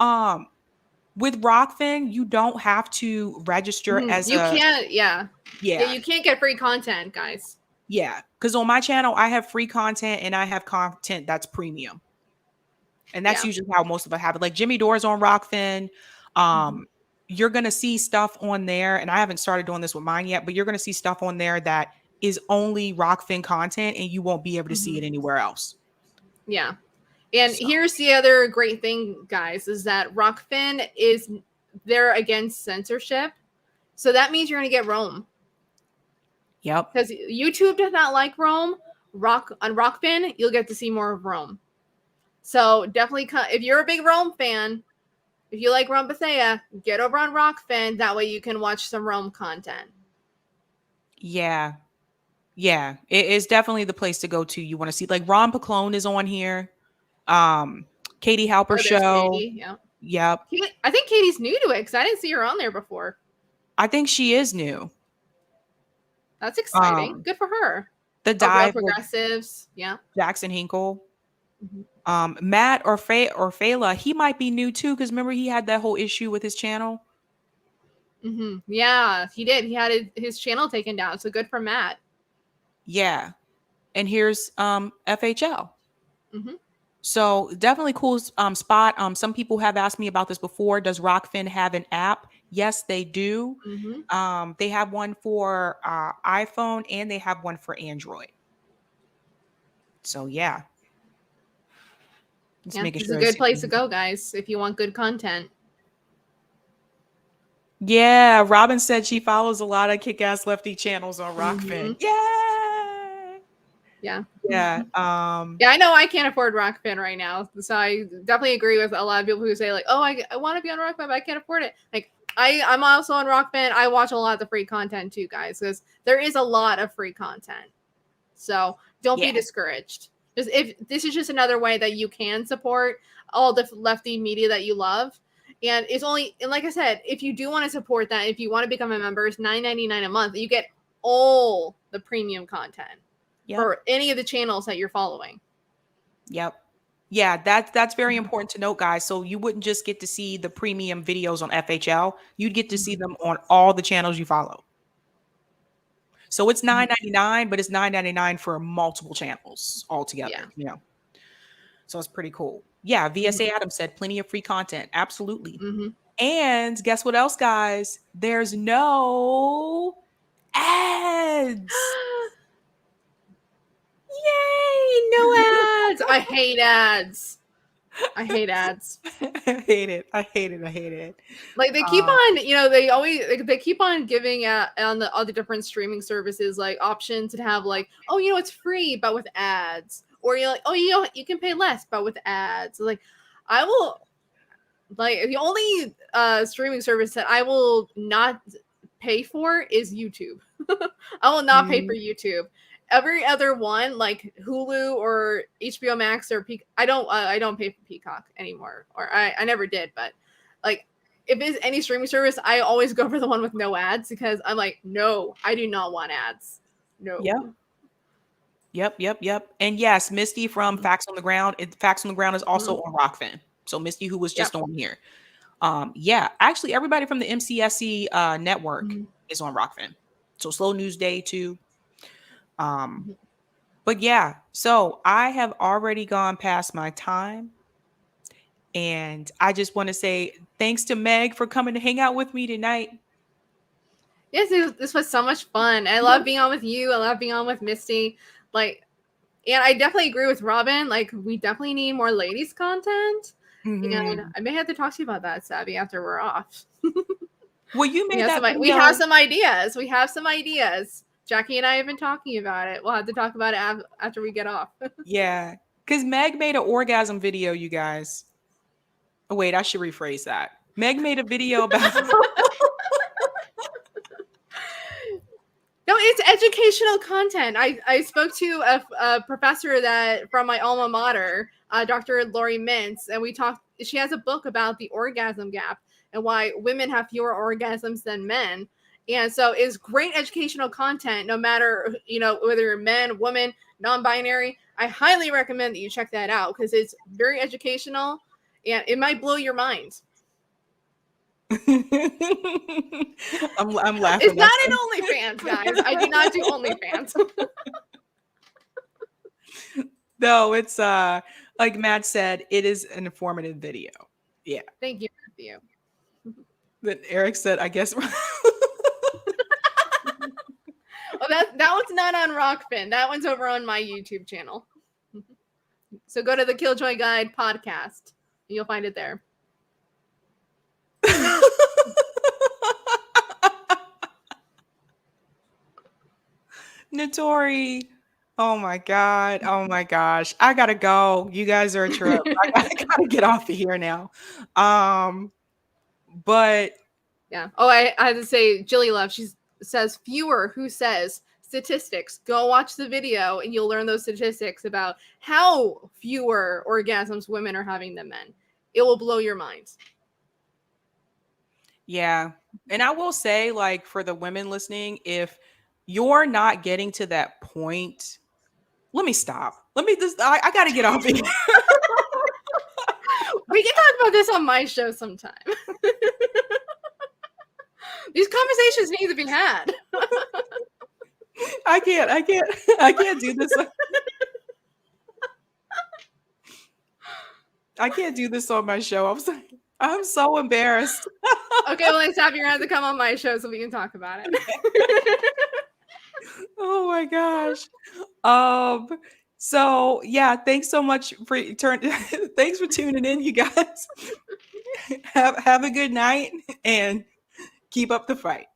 with Rockfin, you don't have to register Mhm. as You a can't, yeah. Yeah, yeah, you can't get free content, guys. yeah. Because on my channel, I have free content and I have content that's premium, and that's Yeah. usually how most of us have it. Like Jimmy Dore's on Rockfin. Mhm. You're gonna see stuff on there, and I haven't started doing this with mine yet, but you're gonna see stuff on there that is only Rockfin content, and you won't be able to see it Mhm. anywhere else. Yeah. And So. here's the other great thing, guys, is that Rockfin is they're against censorship. So that means you're going to get Rome. Yep. Because YouTube does not like Rome. On Rockfin, you'll get to see more of Rome. So definitely, if you're a big Rome fan, if you like Rome Bethea, get over on Rockfin. That way you can watch some Rome content. Yeah. Yeah. It is definitely the place to go to. You want to see like Ron Paclone is on here. Katie Halper Oh, there's show. Katie. Yeah. Yep. I think Katie's new to it because I didn't see her on there before. I think she is new. That's exciting. Um, Good for her. the Oh, Real dive with Progressives. Yeah. Jackson Hinkle. Mhm. Matt or Fela, he might be new too, because remember he had that whole issue with his channel. Mm-hmm. Yeah, he did. He had his channel taken down. So good for Matt. Yeah. And here's FHL. Mm-hmm. So definitely cool spot. Some people have asked me about this before. Does Rockfin have an app? Yes, they do. Mm-hmm. They have one for iPhone and they have one for Android. So yeah, just Yeah, making it's a sure. good place to go, guys, if you want good content. Yeah, Robin said she follows a lot of kick-ass lefty channels on Mm-hmm. Rockfin. Yeah, Yeah. yeah. Yeah, I know I can't afford Rockfin right now. So I definitely agree with a lot of people who say, like, oh, I want to be on Rockfin, but I can't afford it. Like, I'm also on Rockfin. I watch a lot of the free content too, guys, because there is a lot of free content. So don't be Yeah. discouraged. Just if this is just another way that you can support all the lefty media that you love. And it's only, and like I said, if you do want to support that, if you want to become a member, it's $9.99 a month. You get all the premium content for any of the channels that you're following. Yep. Yeah, that's very important to note, guys. So you wouldn't just get to see the premium videos on FHL. You'd get to see them on all the channels you follow. So it's $9.99, but it's $9.99 for multiple channels altogether. Yeah. So it's pretty cool. Yeah, VSA Adams said plenty of free content. Absolutely. Mm-hmm. And guess what else, guys? There's no ads. Yay! No ads. I hate ads. I hate ads. I hate it. I hate it. I hate it. Like they keep on, they always they keep on giving on the other different streaming services like options to have like, oh, it's free but with ads, or you're like, oh, you can pay less but with ads. Like, I will, like, the only streaming service that I will not pay for is YouTube. I will not pay for YouTube. Every other one, like Hulu or HBO Max or I don't pay for Peacock anymore, or I never did. But like, if it's any streaming service, I always go for the one with no ads because I'm like, no, I do not want ads. No. Yep. Yep. And yes, Misty from Mhm. Facts on the Ground. Facts on the Ground is also Mhm. on Rockfin. So Misty, who was Yep. just on here. Yeah, actually, everybody from the MCSC network Mhm. is on Rockfin. So Slow News Day too. Um, Mhm. but yeah, so I have already gone past my time. And I just want to say thanks to Meg for coming to hang out with me tonight. Yes, this was so much fun. I love being on with you. I love being on with Misty. Like, and I definitely agree with Robin. Like, we definitely need more ladies content. And Mhm. I may have to talk to you about that, Sabby, after we're off. Well, you We made have that some. We have video. some ideas. We have some ideas. Jackie and I have been talking about it. We'll have to talk about it after we get off. Yeah, because Meg made an orgasm video, you guys. Oh, wait, I should rephrase that. Meg made a video about. No, it's educational content. I spoke to a professor that from my alma mater, Dr. Lori Mintz, and we talked. She has a book about the orgasm gap and why women have fewer orgasms than men. And so it's great educational content, no matter whether you're man, woman, non-binary. I highly recommend that you check that out because it's very educational and it might blow your mind. I'm laughing. It's not an OnlyFans, guys. I do not do OnlyFans. No, it's like Matt said, it is an informative video. Yeah. Thank you, Matthew. But Eric said, I guess. Oh, that one's not on Rockfin. That one's over on my YouTube channel. So go to the Killjoy Guide podcast. You'll find it there. Notori. Oh my God. Oh my gosh. I gotta go. You guys are a trip. I gotta get off of here now. But Yeah. Oh, I had to say, Jilly Love, she says fewer who says statistics. Go watch the video and you'll learn those statistics about how fewer orgasms women are having than men. It will blow your mind. yeah. And I will say, like, for the women listening, if you're not getting to that point, let me stop. Let me just, I gotta get off of here. We can talk about this on my show sometime. These conversations need to be had. I can't do this. I can't do this on my show. I'm so embarrassed. Okay, well, next time you're gonna have to come on my show so we can talk about it. Oh my gosh. So yeah, thanks so much for thanks for tuning in, you guys. Have a good night and keep up the fight.